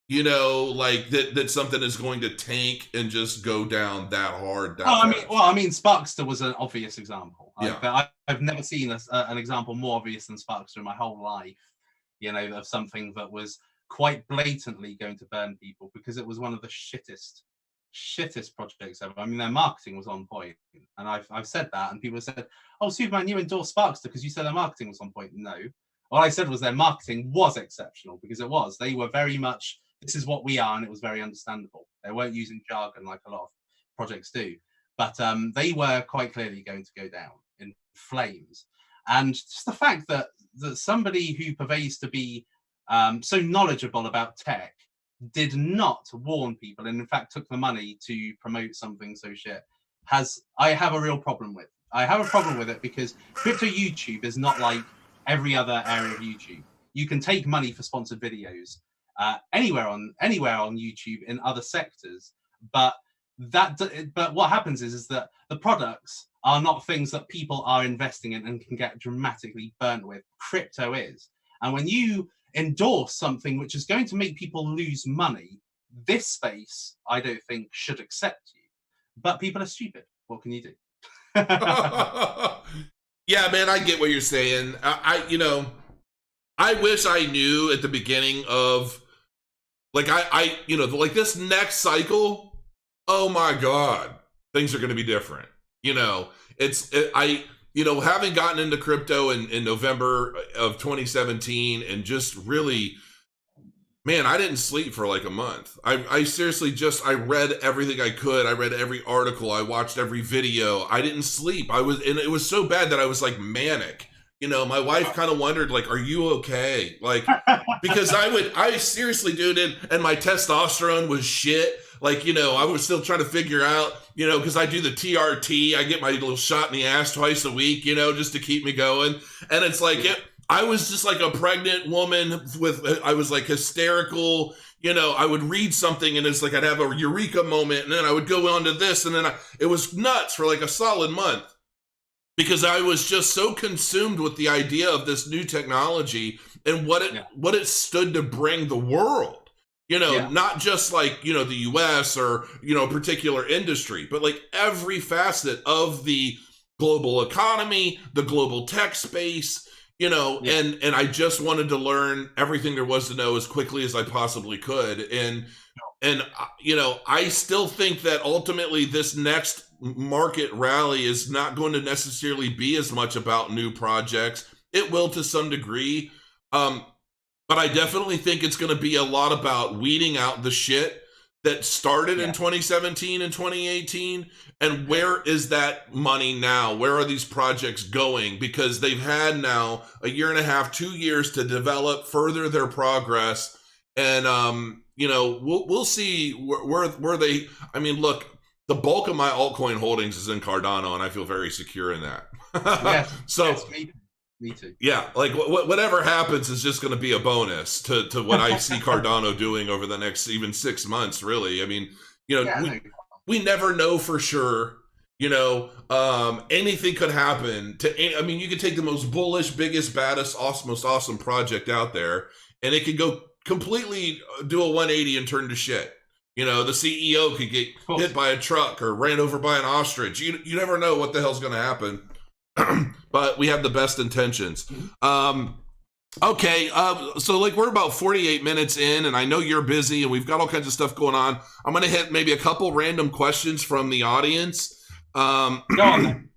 you know, like that something is going to tank and just go down that hard? I mean, Sparkster was an obvious example. Yeah. I've never seen an example more obvious than Sparkster in my whole life, you know, of something that was quite blatantly going to burn people, because it was one of the shittest projects ever. I mean, their marketing was on point, and I've said that, and people said, oh, Superman, you endorsed Sparkster because you said their marketing was on point. No, all I said was their marketing was exceptional, because it was. They were very much, this is what we are, and it was very understandable. They weren't using jargon like a lot of projects do, but they were quite clearly going to go down in flames. And just the fact that somebody who purveys to be so knowledgeable about tech did not warn people, and in fact took the money to promote something so shit, I have a real problem with. I have a problem with it because crypto YouTube is not like every other area of YouTube. You can take money for sponsored videos anywhere on YouTube in other sectors, but what happens is that the products are not things that people are investing in and can get dramatically burnt with. Crypto is. And when you endorse something which is going to make people lose money, this space, I don't think, should accept you. But people are stupid. What can you do? Yeah, man, I get what you're saying. I wish I knew at the beginning of, like, like this next cycle, oh my God, things are going to be different. Having gotten into crypto in November of 2017 and just really, man, I didn't sleep for like a month. I seriously I read everything I could. I read every article. I watched every video. I didn't sleep. And it was so bad that I was like manic. My wife kind of wondered, like, are you okay? Like, because I seriously, dude, and my testosterone was shit. Like, I was still trying to figure out, because I do the TRT, I get my little shot in the ass twice a week, just to keep me going. And it's like, I was just like a pregnant woman I was like hysterical. I would read something and it's like I'd have a eureka moment, and then I would go on to this, and then it was nuts for like a solid month. Because I was just so consumed with the idea of this new technology and what it stood to bring the world. Not just like, the US or, a particular industry, but like every facet of the global economy, the global tech space, and I just wanted to learn everything there was to know as quickly as I possibly could. And I still think that ultimately this next market rally is not going to necessarily be as much about new projects. It will to some degree. But I definitely think it's going to be a lot about weeding out the shit that started in 2017 and 2018. And where is that money now? Where are these projects going? Because they've had now a year and a half, 2 years to develop, further their progress. And, we'll see where they, I mean, look, the bulk of my altcoin holdings is in Cardano, and I feel very secure in that. Yes, so. Yes, me too. Yeah, like whatever happens is just going to be a bonus to what I see Cardano doing over the next even 6 months, really. I mean, we never know for sure. Anything could happen you could take the most bullish, biggest, baddest, most awesome project out there, and it could go completely do a 180 and turn to shit. The CEO could get hit by a truck or ran over by an ostrich. You never know what the hell's going to happen. But we have the best intentions. Okay, so like we're about 48 minutes in, and I know you're busy, and we've got all kinds of stuff going on. I'm going to hit maybe a couple random questions from the audience. Go on then.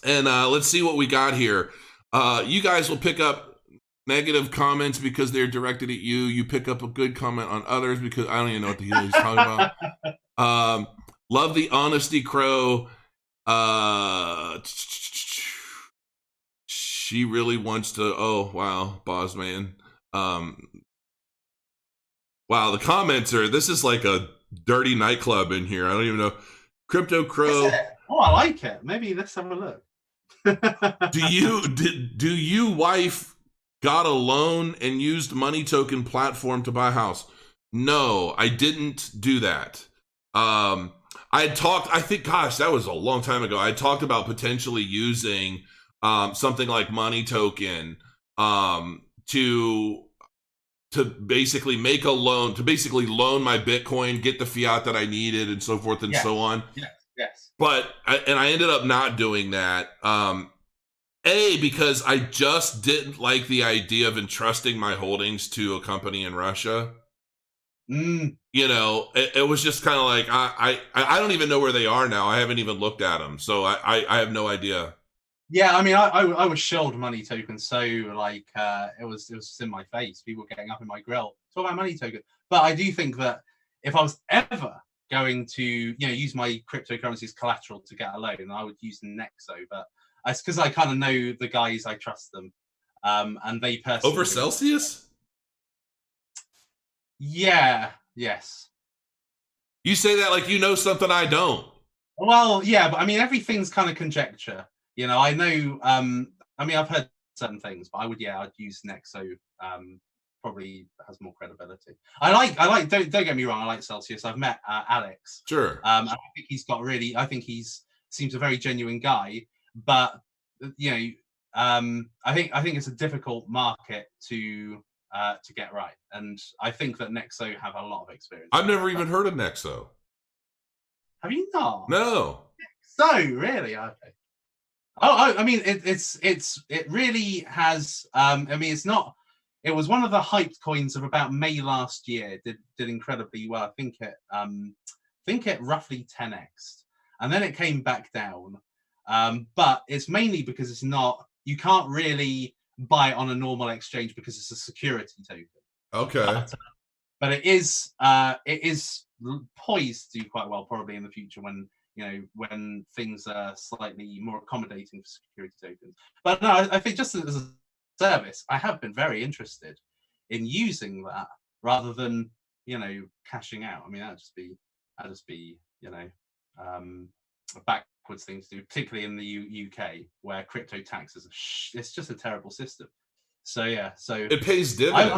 And let's see what we got here. You guys will pick up negative comments because they're directed at you. You pick up a good comment on others because I don't even know what the hell he's talking about. Love the honesty, Crow. She really wants to. Oh wow, Bosman. Wow, the comments are. This is like a dirty nightclub in here. I don't even know. Crypto Crow. Oh, I like it. Maybe let's have a look. Do you wife got a loan and used money token platform to buy a house? No, I didn't do that. I had talked, I think, gosh, that was a long time ago. I had talked about potentially using something like money token to basically make a loan, to basically loan my Bitcoin, get the fiat that I needed, and so forth and so on. Yes. But I ended up not doing that. Because I just didn't like the idea of entrusting my holdings to a company in Russia. You know, it was just kind of like I don't even know where they are now. I haven't even looked at them, so I have no idea. Yeah, I mean, I was shilled money token, so like it was just in my face. People getting up in my grill talk about money token. But I do think that if I was ever going to use my cryptocurrency as collateral to get a loan, I would use Nexo. But it's because I kind of know the guys, I trust them, and they personally over Celsius. Yeah. Yes. You say that like you know something I don't. Well, yeah, but I mean, everything's kind of conjecture. You know, I know. I mean, I've heard certain things, but I'd use Nexo. Probably has more credibility. I like. Don't get me wrong. I like Celsius. I've met Alex. Sure. I think he's got really. I think seems a very genuine guy. But I think it's a difficult market to get right, and I think that Nexo have a lot of experience. I've never even heard of Nexo. Have you not? No. So really, okay. Oh, I mean, it really has. I mean, it's not. It was one of the hyped coins of about May last year. Did incredibly well. I think it roughly 10x, and then it came back down. But it's mainly because it's not. You can't really buy it on a normal exchange because it's a security token. Okay. But it is poised to do quite well probably in the future when things are slightly more accommodating for security tokens. But no, I think just as a service, I have been very interested in using that rather than cashing out. I mean, that'd just be a backwards thing to do, particularly in the UK where crypto taxes it's just a terrible system. So yeah, so it pays dividends.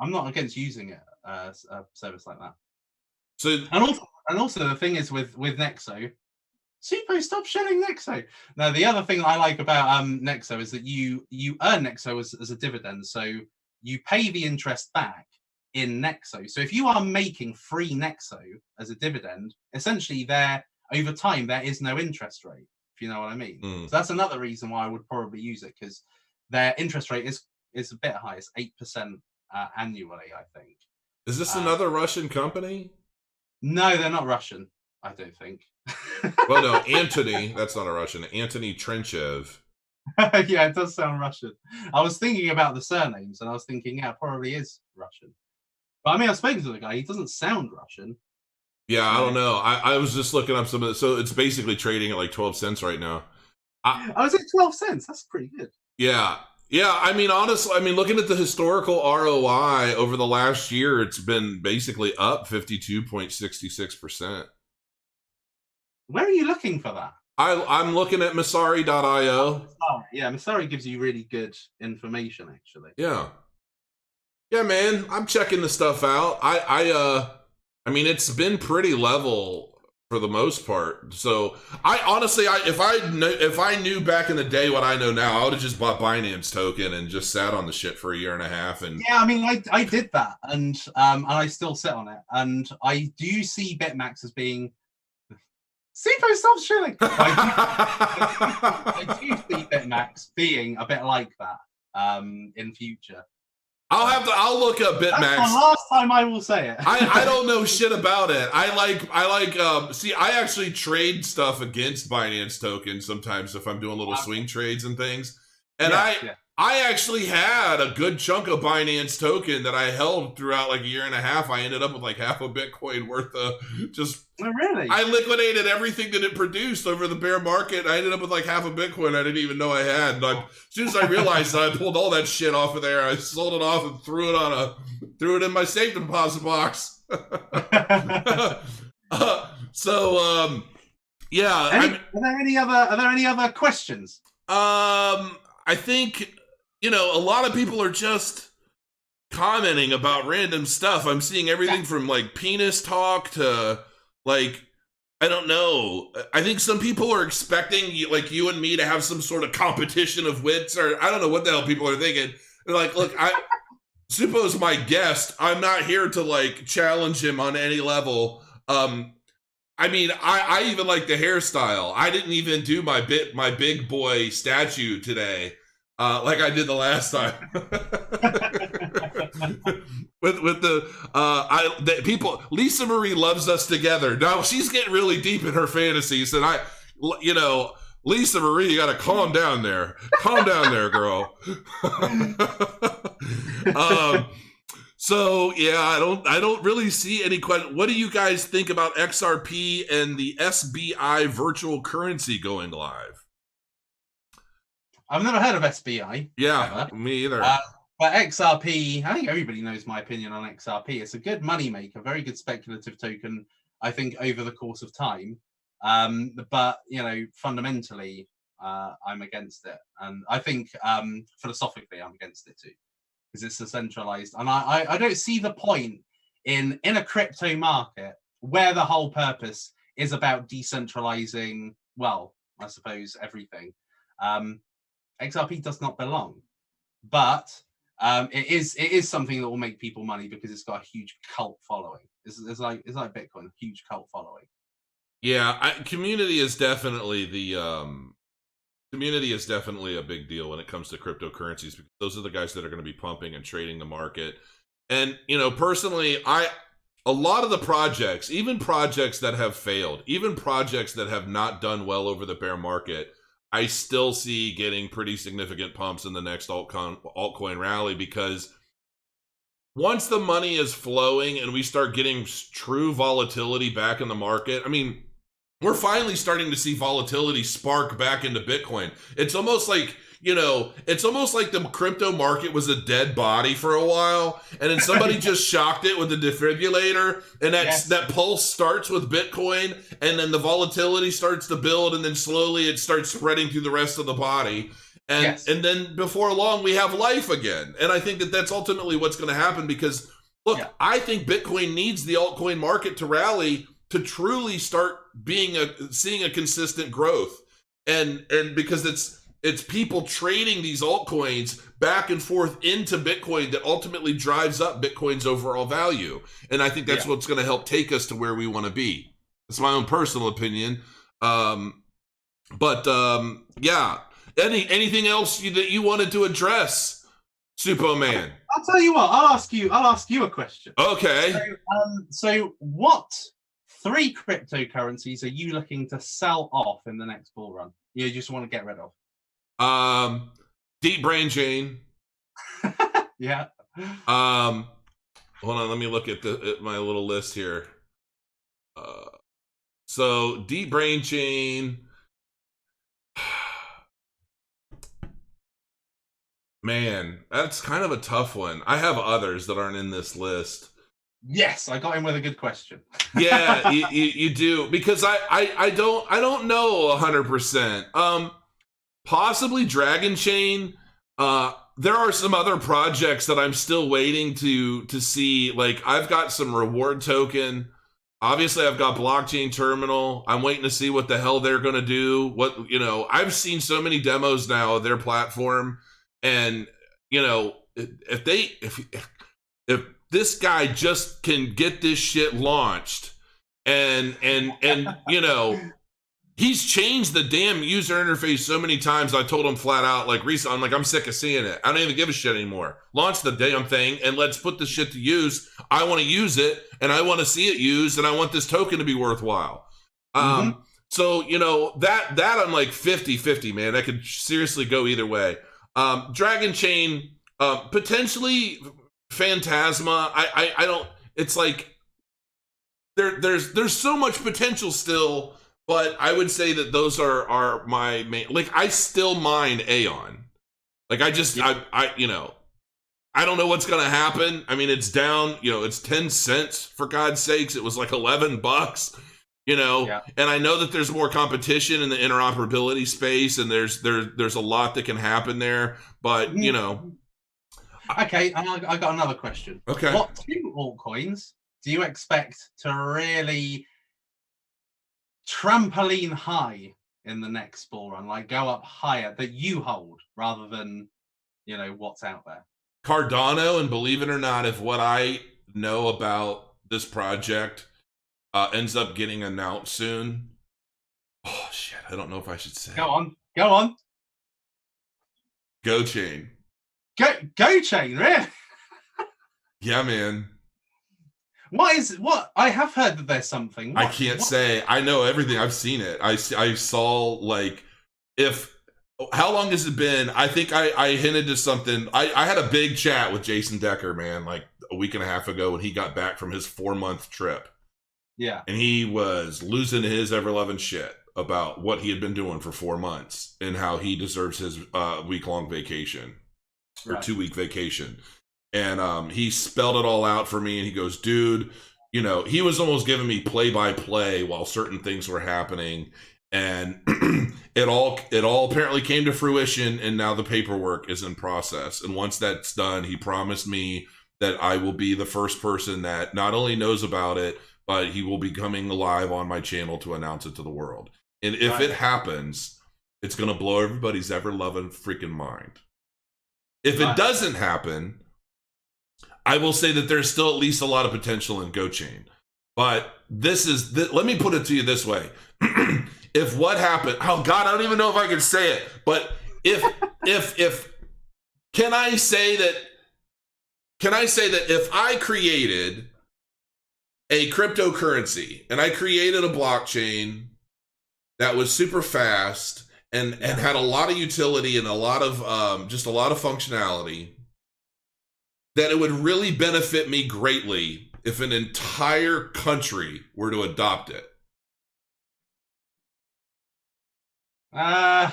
I'm not against using it a service like that. So and also the thing is with Nexo, Suppo, stop shilling Nexo. Now the other thing I like about Nexo is that you earn Nexo as a dividend, so you pay the interest back in Nexo. So if you are making free Nexo as a dividend, essentially over time there is no interest rate, if you know what I mean. So that's another reason why I would probably use it, because their interest rate is a bit high. It's 8% annually, I think. Is this another Russian company? No, they're not Russian, I don't think. Well, no, Anthony, that's not a Russian. Anthony Trenchev. Yeah, it does sound Russian. I was thinking about the surnames, and I was thinking, yeah, it probably is Russian. But I mean, I've spoken to the guy. He doesn't sound Russian. Yeah, I don't know. I was just looking up some of it. So it's basically trading at like 12 cents right now. I was at 12 cents. That's pretty good. Yeah. Yeah, I mean, honestly, looking at the historical ROI over the last year, it's been basically up 52.66%. Where are you looking for that? I'm looking at Masari.io. Yeah, Masari gives you really good information, actually. Yeah. Yeah, man, I'm checking the stuff out. I mean, it's been pretty level for the most part. So I honestly, if I knew back in the day what I know now, I would have just bought Binance token and just sat on the shit for a year and a half. And yeah, I mean, I did that, and I still sit on it, and I do see BitMax as being. Suppo, stop shilling. I do see BitMax being a bit like that in future. I'll look up BitMax. That's the last time I will say it. I don't know shit about it. I actually trade stuff against Binance token sometimes if I'm doing little swing trades and things. And I actually had a good chunk of Binance token that I held throughout like a year and a half. I ended up with like half a Bitcoin worth of just. Oh, really? I liquidated everything that it produced over the bear market. I ended up with like half a Bitcoin I didn't even know I had. And as soon as I realized that, I pulled all that shit off of there. I sold it off and threw it in my safe deposit box. Yeah. Are there any other questions? I think, a lot of people are just commenting about random stuff. I'm seeing everything from like penis talk to like, I don't know. I think some people are expecting like you and me to have some sort of competition of wits, or I don't know what the hell people are thinking. They're like, look, Suppo's my guest. I'm not here to like challenge him on any level. I mean, I even like the hairstyle. I didn't even do my big boy statue today, like I did the last time. with the people, Lisa Marie loves us together. Now she's getting really deep in her fantasies, and Lisa Marie, you got to calm down there. Calm down there, girl. So yeah, I don't really see any question. What do you guys think about XRP and the SBI virtual currency going live? I've never heard of SBI. Yeah, me either. But XRP, I think everybody knows my opinion on XRP. It's a good money maker, very good speculative token, I think, over the course of time. But fundamentally, I'm against it, and I think philosophically, I'm against it too, because it's decentralized, and I don't see the point in a crypto market where the whole purpose is about decentralizing. Well, I suppose everything. XRP does not belong, but it is something that will make people money because it's got a huge cult following. It's like Bitcoin, huge cult following. Yeah, community is definitely community is definitely a big deal when it comes to cryptocurrencies, because those are the guys that are going to be pumping and trading the market. And personally, a lot of the projects, even projects that have failed, even projects that have not done well over the bear market, I still see getting pretty significant pumps in the next altcoin rally, because once the money is flowing and we start getting true volatility back in the market, I mean, we're finally starting to see volatility spark back into Bitcoin. It's almost like, the crypto market was a dead body for a while, and then somebody just shocked it with a defibrillator, and that pulse starts with Bitcoin, and then the volatility starts to build, and then slowly it starts spreading through the rest of the body. And then before long, we have life again. And I think that that's ultimately what's going to happen, because, look, I think Bitcoin needs the altcoin market to rally to truly start seeing a consistent growth. And because it's people trading these altcoins back and forth into Bitcoin that ultimately drives up Bitcoin's overall value. And I think that's what's going to help take us to where we want to be. It's my own personal opinion. Anything else that you wanted to address, SUPPOMAN? I'll tell you what. I'll ask you a question. Okay. So what 3 cryptocurrencies are you looking to sell off in the next bull run? You just want to get rid of? Deep Brain Chain. Yeah. Hold on, let me look at my little list here. So Deep Brain Chain. Man, that's kind of a tough one. I have others that aren't in this list. Yes, I got in with a good question. Yeah, you do, because I don't know 100%. Possibly Dragon Chain. There are some other projects that I'm still waiting to see. Like, I've got some reward token. Obviously, I've got Blockchain Terminal. I'm waiting to see what the hell they're going to do. I've seen so many demos now of their platform, and if this guy just can get this shit launched, and he's changed the damn user interface so many times. I told him flat out, like, recently, I'm like, I'm sick of seeing it. I don't even give a shit anymore. Launch the damn thing and let's put this shit to use. I want to use it, and I want to see it used, and I want this token to be worthwhile. So, that I'm like 50-50, man. That could seriously go either way. Dragon Chain, potentially Phantasma. I don't, it's like, there's so much potential still. But I would say that those are my main. Like, I still mine Aeon. Like, I don't know what's gonna happen. I mean, it's down. It's 10 cents, for God's sakes. It was like $11. And I know that there's more competition in the interoperability space, and there's a lot that can happen there, but Okay, and I got another question. Okay. What two altcoins do you expect to really trampoline high in the next bull run, like go up higher, that you hold rather than what's out there? Cardano, and believe it or not, if what I know about this project ends up getting announced soon, oh shit, I don't know if I should say. Go on. GoChain. GoChain, really? Yeah, man. What? I have heard that there's something. I can't say. I know everything. I've seen it. I saw, like, how long has it been? I think I hinted to something. I had a big chat with Jason Decker, man, like a week and a half ago when he got back from his 4-month trip. Yeah. And he was losing his ever-loving shit about what he had been doing for 4 months and how he deserves his week-long vacation or 2-week vacation. And he spelled it all out for me, and he goes, dude, he was almost giving me play-by-play while certain things were happening. And it all apparently came to fruition, and now the paperwork is in process. And once that's done, he promised me that I will be the first person that not only knows about it, but he will be coming live on my channel to announce it to the world. And if it happens, it's going to blow everybody's ever-loving freaking mind. If it doesn't happen, I will say that there's still at least a lot of potential in GoChain. But let me put it to you this way. If what happened, oh God, I don't even know if I can say it, but if can I say that if I created a cryptocurrency and I created a blockchain that was super fast and had a lot of utility and a lot of functionality, that it would really benefit me greatly if an entire country were to adopt it? I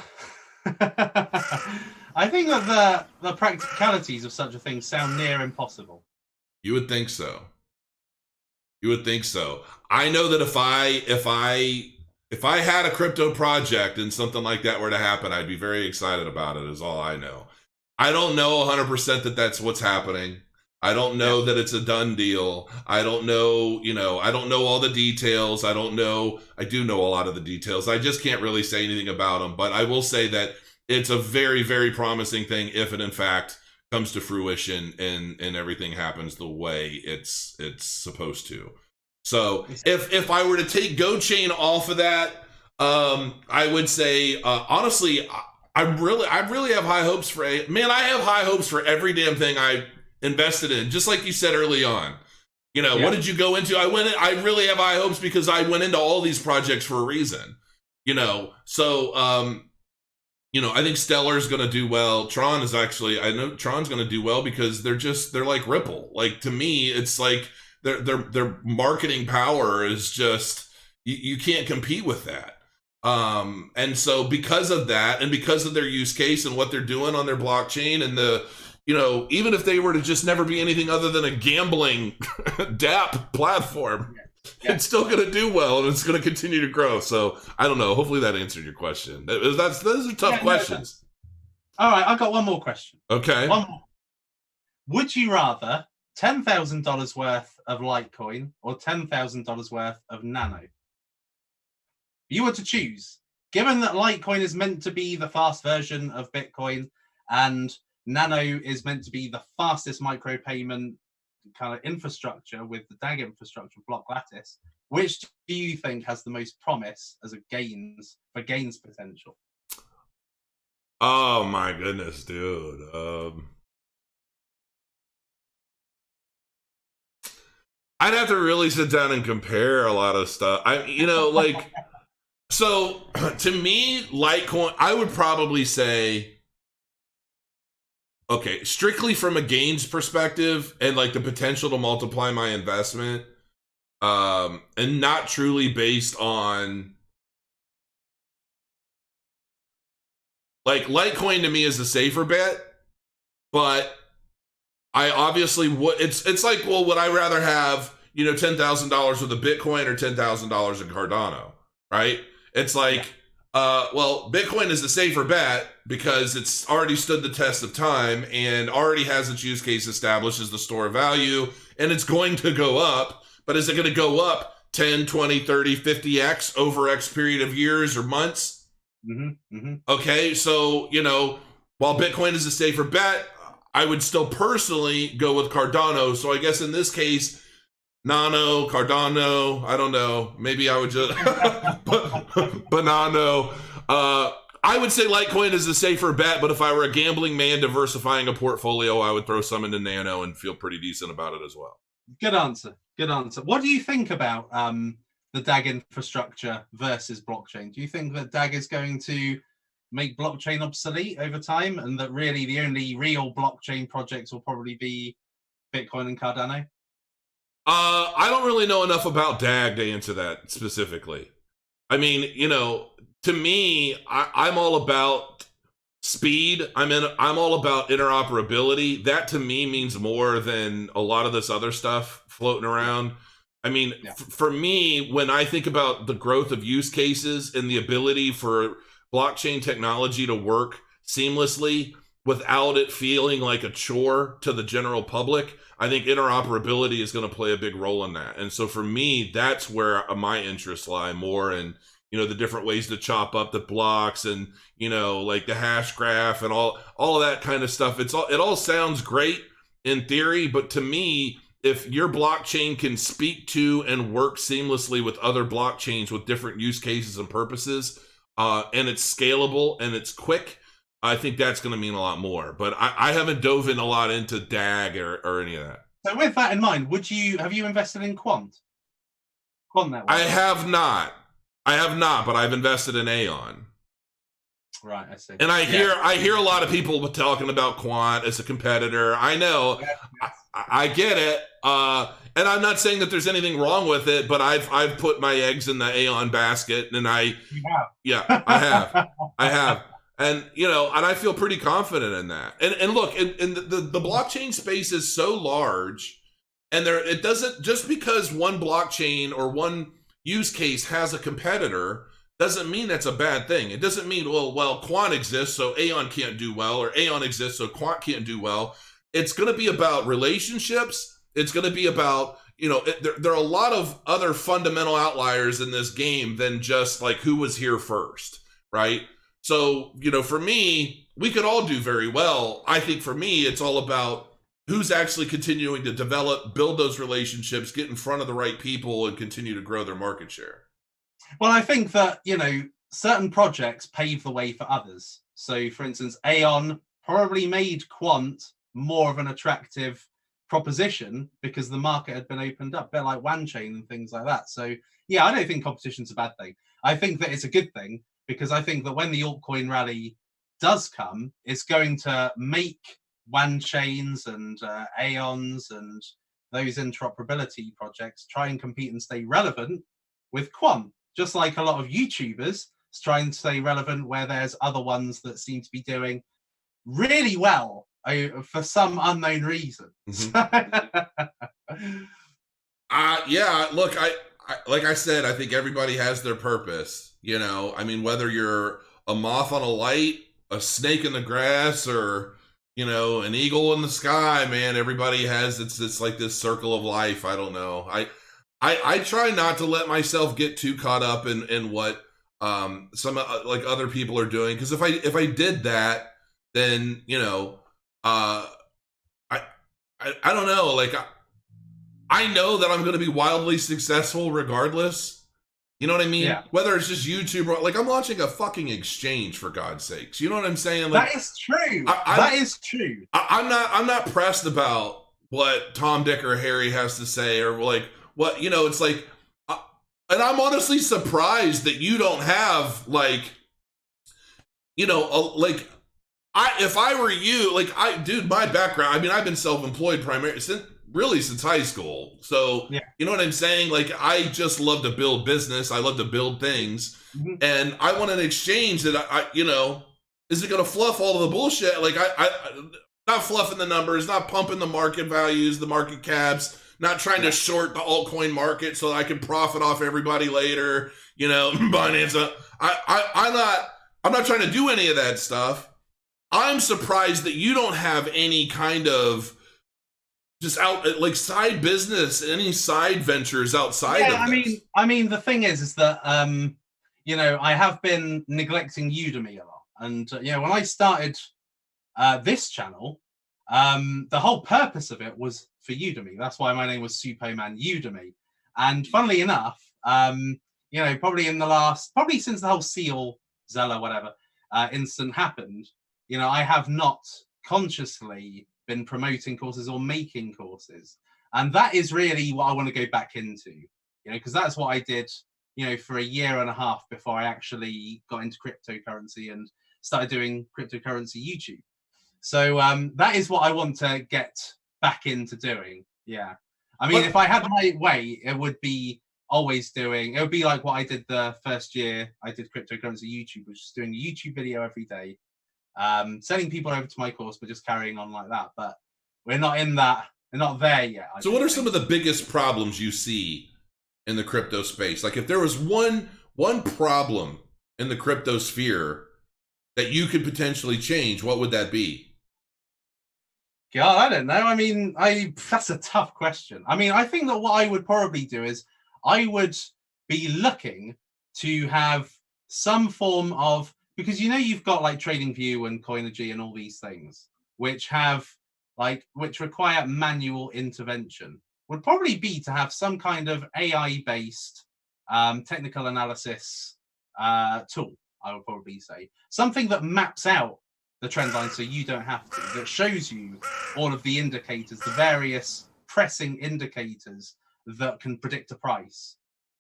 think that the practicalities of such a thing sound near impossible. You would think so. I know that if I had a crypto project and something like that were to happen, I'd be very excited about it, is all I know. I don't know 100% that that's what's happening. I don't know that it's a done deal. I don't know, I don't know all the details. I do know a lot of the details. I just can't really say anything about them. But I will say that it's a very, very promising thing if it in fact comes to fruition and everything happens the way it's supposed to. So if I were to take GoChain off of that, I would say, honestly, I really have high hopes I have high hopes for every damn thing I invested in, just like you said early on. What did you go into? I really have high hopes because I went into all these projects for a reason. So I think Stellar's going to do well. I know Tron's going to do well because they're like Ripple. Like, to me, it's like their marketing power is just, you can't compete with that. And so because of that, and because of their use case and what they're doing on their blockchain, and even if they were to just never be anything other than a gambling DApp platform, it's still going to do well, and it's going to continue to grow. So I don't know. Hopefully that answered your question. Those are tough questions. All right, I've got one more question. Okay. One more. Would you rather $10,000 worth of Litecoin or $10,000 worth of Nano? If you were to choose, given that Litecoin is meant to be the fast version of Bitcoin and Nano is meant to be the fastest micropayment kind of infrastructure with the DAG infrastructure, block lattice, which do you think has the most promise as gains potential? Oh my goodness, dude. I'd have to really sit down and compare a lot of stuff. So to me, Litecoin, I would probably say, okay, strictly from a gains perspective and like the potential to multiply my investment, and not truly based on, like, Litecoin to me is a safer bet, but I obviously would, it's like, well, would I rather have, $10,000 worth of Bitcoin or $10,000 in Cardano, right? It's like, well, Bitcoin is the safer bet because it's already stood the test of time and already has its use case established as the store of value, and it's going to go up. But is it going to go up 10, 20, 30, 50x over X period of years or months? Okay, so, while Bitcoin is a safer bet, I would still personally go with Cardano. So I guess in this case, Nano, Cardano, I don't know. Maybe I would just Banano. I would say Litecoin is a safer bet, but if I were a gambling man diversifying a portfolio, I would throw some into Nano and feel pretty decent about it as well. Good answer. Good answer. What do you think about the DAG infrastructure versus blockchain? Do you think that DAG is going to make blockchain obsolete over time, and that really the only real blockchain projects will probably be Bitcoin and Cardano? I don't really know enough about DAG to answer that specifically. I mean, to me, I'm all about speed. I'm all about interoperability. That to me means more than a lot of this other stuff floating around. I mean, for me, when I think about the growth of use cases and the ability for blockchain technology to work seamlessly without it feeling like a chore to the general public, I think interoperability is going to play a big role in that. And so for me, that's where my interests lie more in, the different ways to chop up the blocks and, like the hash graph and all of that kind of stuff. It all sounds great in theory, but to me, if your blockchain can speak to and work seamlessly with other blockchains with different use cases and purposes, and it's scalable and it's quick, I think that's going to mean a lot more. But I haven't dove in a lot into DAG or any of that. So with that in mind, have you invested in Quant? Quant Network? I have not, but I've invested in Aeon. Right, I see. And I hear a lot of people talking about Quant as a competitor. I know, I get it. And I'm not saying that there's anything wrong with it, but I've put my eggs in the Aeon basket, and I have. And, and I feel pretty confident in that. And look, and the blockchain space is so large, and it doesn't, just because one blockchain or one use case has a competitor doesn't mean that's a bad thing. It doesn't mean, well, Quant exists, so Aeon can't do well, or Aeon exists, so Quant can't do well. It's going to be about relationships. It's going to be about, there are a lot of other fundamental outliers in this game than just like who was here first, right? So, for me, we could all do very well. I think for me, it's all about who's actually continuing to develop, build those relationships, get in front of the right people, and continue to grow their market share. Well, I think that, certain projects pave the way for others. So, for instance, Aeon probably made Quant more of an attractive proposition because the market had been opened up, a bit like WanChain and things like that. So, yeah, I don't think competition's a bad thing. I think that it's a good thing, because I think that when the altcoin rally does come, it's going to make WanChains and Aeons and those interoperability projects try and compete and stay relevant with Quant, just like a lot of YouTubers trying to stay relevant where there's other ones that seem to be doing really well for some unknown reason. Mm-hmm. Yeah, look, I like I said, I think everybody has their purpose. I mean, whether you're a moth on a light, a snake in the grass, or an eagle in the sky, man, everybody has it's like this circle of life. I don't know. I try not to let myself get too caught up in what some like other people are doing, because if I did that, then I don't know, like I know that I'm going to be wildly successful regardless. You know what I mean? Yeah. Whether it's just YouTube or like I'm launching a fucking exchange, for God's sakes. You know what I'm saying? Like, that is true. That is true. I'm not pressed about what Tom, Dick, or Harry has to say, or like what, it's like, and I'm honestly surprised that you don't have like, like if I were you, like dude, my background, I mean, I've been self-employed primarily since high school. So, yeah. You know what I'm saying? Like, I just love to build business. I love to build things. Mm-hmm. And I want an exchange that is it going to fluff all of the bullshit? Like, I not fluffing the numbers, not pumping the market values, the market caps, not trying to short the altcoin market so that I can profit off everybody later. You know, Binance. I'm not trying to do any of that stuff. I'm surprised that you don't have any kind of just out like side business, any side ventures outside of this. I mean, the thing is that you know, I have been neglecting Udemy a lot, and you know, when I started this channel, the whole purpose of it was for Udemy. That's why my name was SUPPOMAN Udemy. And funnily enough, you know, probably since the whole Seal, Zella, whatever incident happened, you know, I have not consciously been promoting courses or making courses. And that is really what I want to go back into, you know, because that's what I did, you know, for a year and a half before I actually got into cryptocurrency and started doing cryptocurrency YouTube. So that is what I want to get back into doing. Yeah. I mean, if I had my way, it would be like what I did the first year I did cryptocurrency YouTube, which is doing a YouTube video every day, sending people over to my course, but just carrying on like that. But we're not there yet. So what are some of the biggest problems you see in the crypto space? Like if there was one problem in the crypto sphere that you could potentially change, what would that be? God, I don't know. I mean, that's a tough question. I mean, I think that what I would probably do is I would be looking to have some form of, because you know you've got like TradingView and Coinergy and all these things which require manual intervention, would probably be to have some kind of AI-based technical analysis tool. I would probably say something that maps out the trend line so you don't have to, that shows you all of the indicators, the various pressing indicators that can predict a price,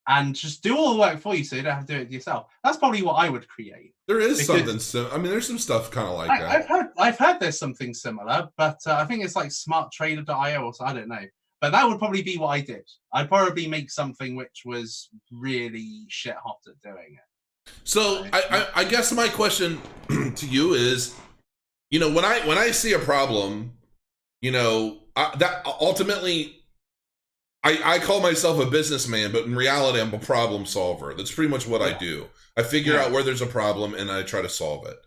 and just do all the work for you so you don't have to do it yourself. That's probably what I would create. There is something, I mean, there's some stuff kind of like that. I've heard there's something similar, but I think it's like smarttrader.io or so, I don't know. But that would probably be what I did. I'd probably make something which was really shit hot at doing it. So I guess my question to you is, you know, when I see a problem, you know, that ultimately I call myself a businessman, but in reality I'm a problem solver. That's pretty much what I do. I figure out where there's a problem and I try to solve it.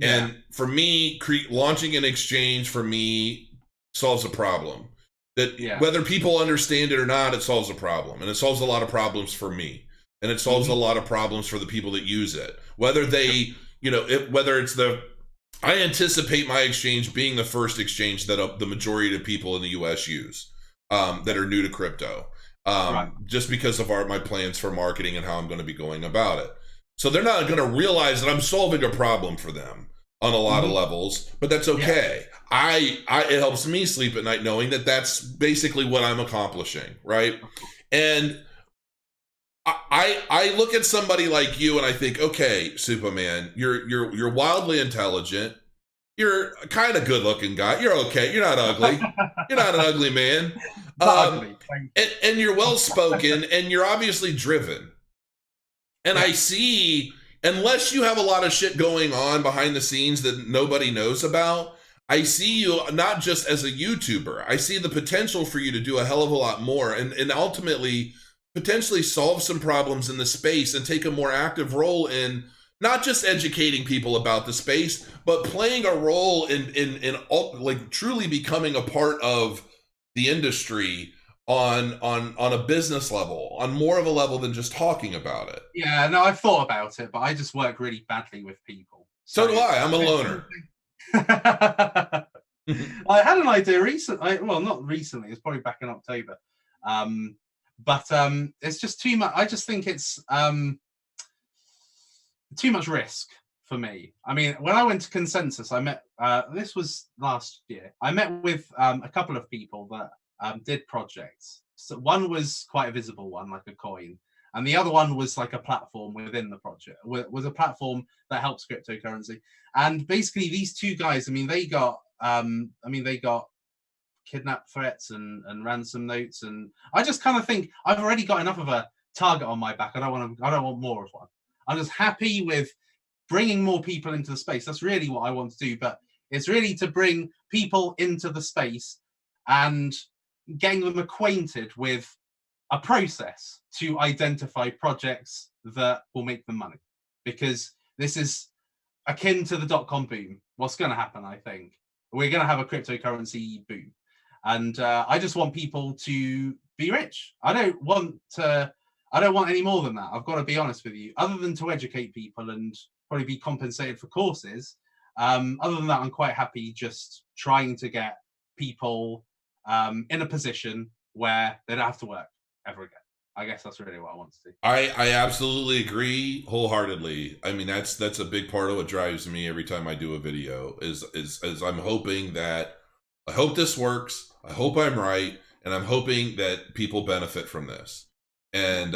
And for me, launching an exchange for me solves a problem. That whether people understand it or not, it solves a problem, and it solves a lot of problems for me. And it solves a lot of problems for the people that use it. Whether they, you know, I anticipate my exchange being the first exchange that the majority of people in the US use that are new to crypto, just because of my plans for marketing and how I'm going to be going about it. So they're not going to realize that I'm solving a problem for them on a lot of levels, but that's okay. It helps me sleep at night knowing that that's basically what I'm accomplishing, right? And I look at somebody like you and I think, okay, Superman, you're wildly intelligent. You're a kind of good looking guy. You're okay. You're not ugly. You're not an ugly man. And you're well spoken and you're obviously driven. And I see, unless you have a lot of shit going on behind the scenes that nobody knows about, I see you not just as a YouTuber. I see the potential for you to do a hell of a lot more and ultimately potentially solve some problems in the space and take a more active role in not just educating people about the space, but playing a role in like truly becoming a part of the industry on a business level, on more of a level than just talking about it. Yeah, no, I've thought about it, but I just work really badly with people. So do I. I'm a loner. I had an idea recently. Well, not recently. It's probably back in October. But it's just too much. I just think it's too much risk for me. I mean, when I went to Consensus, I met, this was last year, I met with a couple of people that did projects. So one was quite a visible one, like a coin. And the other one was like a platform within the project, was a platform that helps cryptocurrency. And basically these two guys, I mean, they got kidnap threats and ransom notes. And I just kind of think I've already got enough of a target on my back. I don't want more of one. I'm just happy with bringing more people into the space. That's really what I want to do. But it's really to bring people into the space and getting them acquainted with a process to identify projects that will make them money, because this is akin to the dot-com boom. What's going to happen, I think, we're going to have a cryptocurrency boom, and I just want people to be rich. I don't want any more than that. I've got to be honest with you. Other than to educate people and probably be compensated for courses, other than that, I'm quite happy just trying to get people in a position where they don't have to work ever again. I guess that's really what I want to do. I absolutely agree wholeheartedly. I mean, that's a big part of what drives me every time I do a video is I'm hoping that, I hope this works. I hope I'm right. And I'm hoping that people benefit from this. And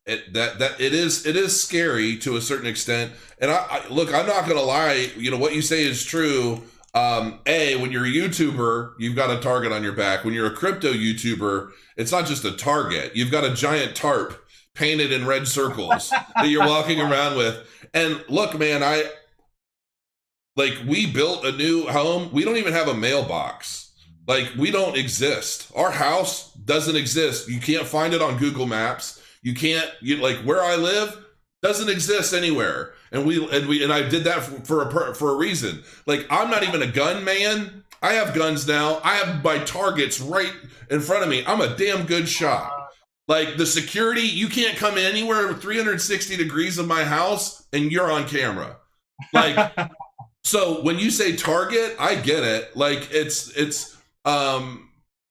it is scary to a certain extent. And I look, I'm not going to lie. You know, what you say is true. When you're a YouTuber, you've got a target on your back. When you're a crypto YouTuber, it's not just a target. You've got a giant tarp painted in red circles that you're walking around with. And look, man, we built a new home. We don't even have a mailbox. Like, we don't exist. Our house doesn't exist. You can't find it on Google Maps. Where I live doesn't exist anywhere. And I did that for a reason. Like, I'm not even a gun man. I have guns now. I have my targets right in front of me. I'm a damn good shot. Like, the security, you can't come anywhere 360 degrees of my house and you're on camera. Like, so when you say target, I get it. Like, it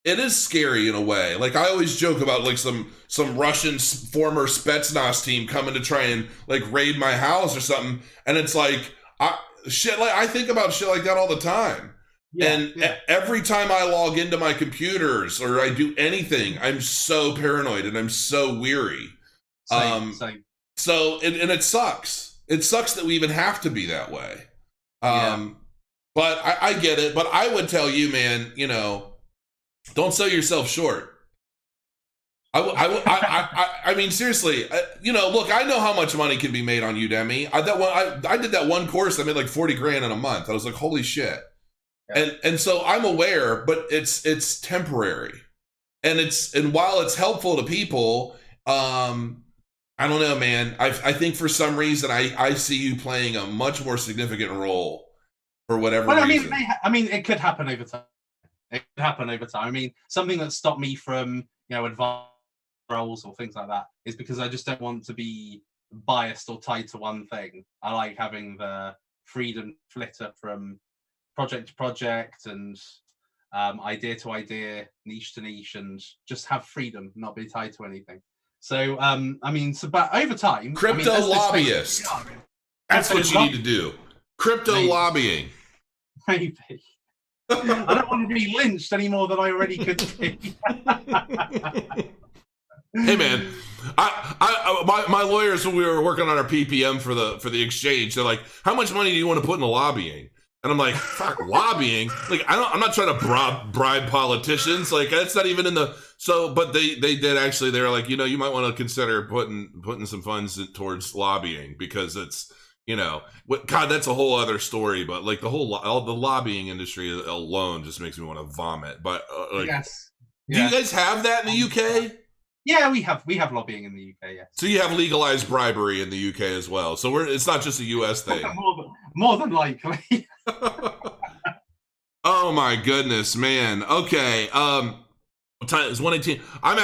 is scary in a way. Like, I always joke about like some Russian former Spetsnaz team coming to try and like raid my house or something. And it's like, I think about shit like that all the time. Every time I log into my computers or I do anything, I'm so paranoid and I'm so weary. Same. So it sucks. It sucks that we even have to be that way. But I get it. But I would tell you, man, you know, don't sell yourself short. I mean, seriously, look, I know how much money can be made on Udemy. I did that one course. I made like 40 grand in a month. I was like, holy shit. Yeah. And so I'm aware, but it's temporary. And while it's helpful to people, I don't know, man. I think for some reason I see you playing a much more significant role for whatever reason. I mean, it could happen over time. I mean, something that stopped me from, advanced roles or things like that is because I just don't want to be biased or tied to one thing. I like having the freedom to flitter from project to project and idea to idea, niche to niche, and just have freedom, not be tied to anything. So, but over time, crypto lobbyist. That's what you need to do. Crypto lobbying. Maybe. I don't want to be lynched any more than I already could be. Hey man, my lawyers, when we were working on our PPM for the exchange, they're like, "How much money do you want to put into lobbying?" And I'm like, "Fuck, lobbying? Like, I'm not trying to bribe politicians. Like, that's not even in the." So, but they did actually. They were like, you might want to consider putting some funds towards lobbying because it's. God, that's a whole other story. But like the lobbying industry alone just makes me want to vomit. But yes. Do you guys have that in the UK? Yeah, we have lobbying in the UK. Yes. So you have legalized bribery in the UK as well. So it's not just a US thing. More than likely. Oh my goodness, man. Okay. What time is 1:18? I'm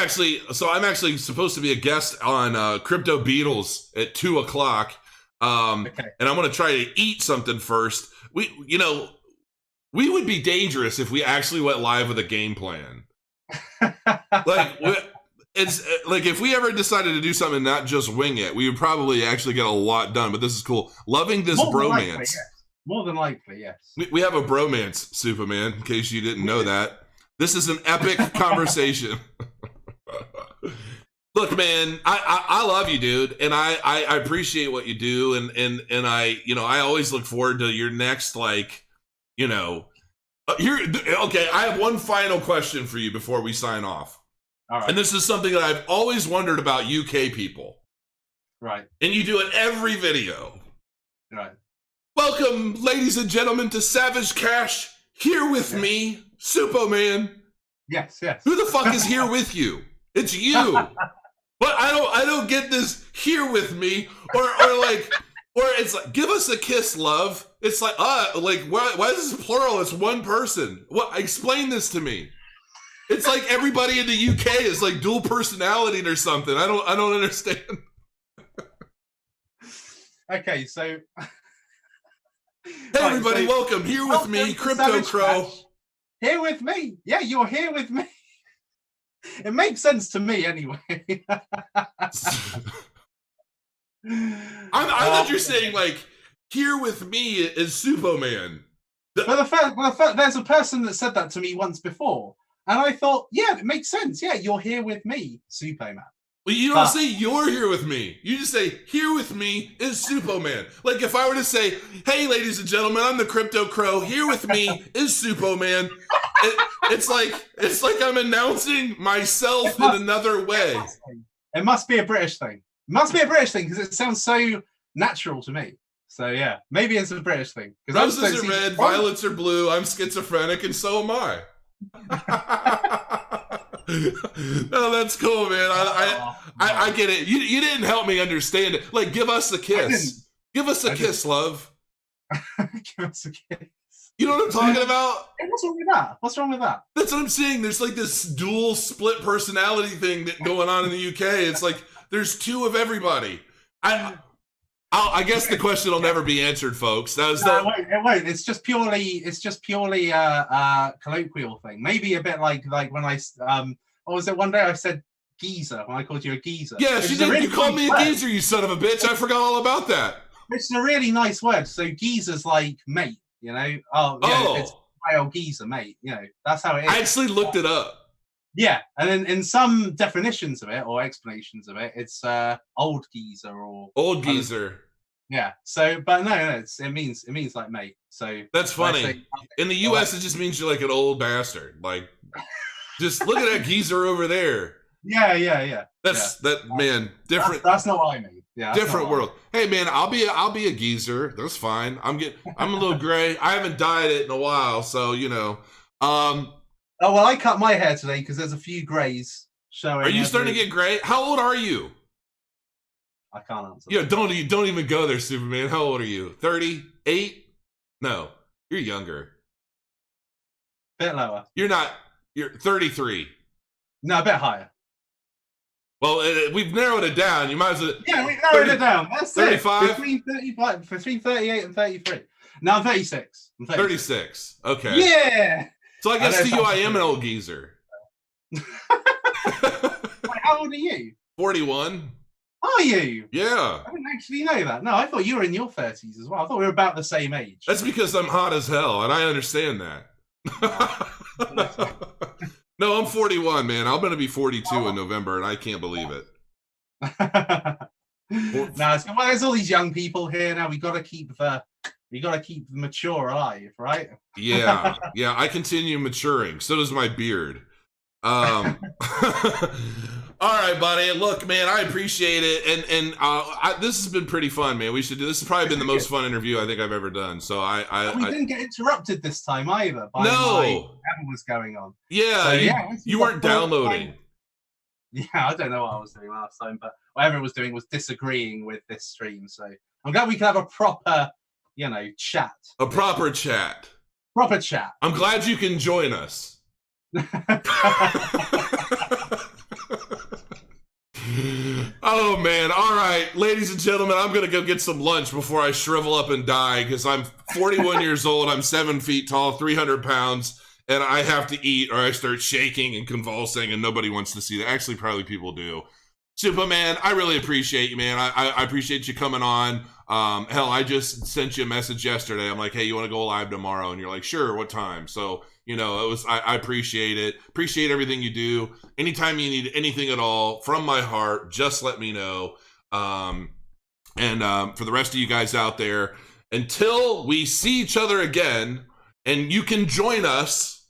actually supposed to be a guest on Crypto Beatles at 2:00. Okay. And I'm going to try to eat something first. We would be dangerous if we actually went live with a game plan. It's like if we ever decided to do something and not just wing it, we would probably actually get a lot done. But this is cool. Loving this bromance. More than likely, yes. We have a bromance, Superman, in case you didn't know that. This is an epic conversation. Look, man, I love you, dude, and I appreciate what you do, and I always look forward to your next, here. Okay, I have one final question for you before we sign off. All right. And this is something that I've always wondered about UK people. Right. And you do it every video. Right. Welcome, ladies and gentlemen, to Savage Cash. Here with me, SUPPOMAN. Yes, yes. Who the fuck is here with you? It's you. But I don't get this here with me or it's like give us a kiss, love. It's like why is this plural? It's one person. What? Explain this to me. It's like everybody in the UK is like dual personality or something. I don't understand. Okay, so hey everybody, welcome here with me, Crypto Crow. Here with me. Yeah, you're here with me. It makes sense to me anyway. I thought you're saying like here with me is SUPPOMAN. But there's a person that said that to me once before, and I thought, yeah, it makes sense. Yeah, you're here with me, SUPPOMAN. Well, you don't say you're here with me. You just say here with me is SUPPOMAN. Like if I were to say, hey, ladies and gentlemen, I'm the Crypto Crow. Here with me is SUPPOMAN. It's like I'm announcing myself in another way. It must be a British thing. It must be a British thing because it sounds so natural to me. So yeah, maybe it's a British thing. Roses are red, violets are blue. I'm schizophrenic, and so am I. No, that's cool, man. I get it. You didn't help me understand it. Like, give us a kiss. Give us a kiss, love. Give us a kiss. You know what I'm talking about? Hey, what's wrong with that? What's wrong with that? That's what I'm saying. There's like this dual split personality thing that going on in the UK. It's like there's two of everybody. I guess the question will never be answered, folks. It won't. It's just purely a colloquial thing. Maybe a bit like when I what was it? One day I said geezer when I called you a geezer. Yeah, she did. You called me a geezer, you son of a bitch. I forgot all about that. It's a really nice word. So geezer's like mate. You know, it's my old geezer, mate. You know, that's how it is. I actually looked it up. Yeah, and then in some definitions of it or explanations of it, it's old geezer or old geezer. Yeah. So, but no, it means like mate. So that's funny. In the U.S., it just means you're like an old bastard. Like, just look at that geezer over there. Yeah. Man. Different. That's not what I mean. Yeah, different world. Hey man, I'll be a geezer. That's fine. I'm a little gray. I haven't dyed it in a while, so you know. Oh well, I cut my hair today because there's a few grays showing. Are you starting to get gray? How old are you? I can't answer. Yeah, don't even go there, Superman. How old are you? 38? No, you're younger. Bit lower. You're 33. No, a bit higher. Well, we've narrowed it down. You might as well. Yeah, we've narrowed it down. That's 35? Between 38 and 33. No, I'm 36. 36. Okay. Yeah. So I guess to you, I am an old geezer. Wait, how old are you? 41. Are you? Yeah. I didn't actually know that. No, I thought you were in your 30s as well. I thought we were about the same age. That's because I'm hot as hell, and I understand that. No, I'm 41, man. I'm going to be 42 in November, and I can't believe it. There's all these young people here now. We got to keep the mature alive, right? Yeah. I continue maturing. So does my beard. All right, buddy. Look, man, I appreciate it, and this has been pretty fun, man. We should do this. Has probably been the most fun interview I think I've ever done. So we didn't get interrupted this time either. Whatever was going on. Yeah, so, you weren't downloading. Yeah, I don't know what I was doing last time, but whatever I was doing was disagreeing with this stream. So I'm glad we can have a proper, chat. A proper chat. Proper chat. I'm glad you can join us. Oh man, all right, ladies and gentlemen, I'm gonna go get some lunch before I shrivel up and die because I'm 41 years old, I'm 7 feet tall, 300 pounds, and I have to eat or I start shaking and convulsing, and nobody wants to see that. Actually, probably people do. Superman, I really appreciate you, man. I appreciate you coming on. Hell, I just sent you a message yesterday. I'm like, hey, you want to go live tomorrow? And you're like, sure, what time? So, I appreciate it. Appreciate everything you do. Anytime you need anything at all, from my heart, just let me know. And for the rest of you guys out there, until we see each other again, and you can join us.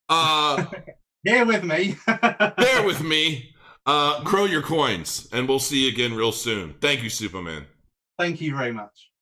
Bear with me. Bear with me. Crow your coins, and we'll see you again real soon. Thank you, Superman. Thank you very much.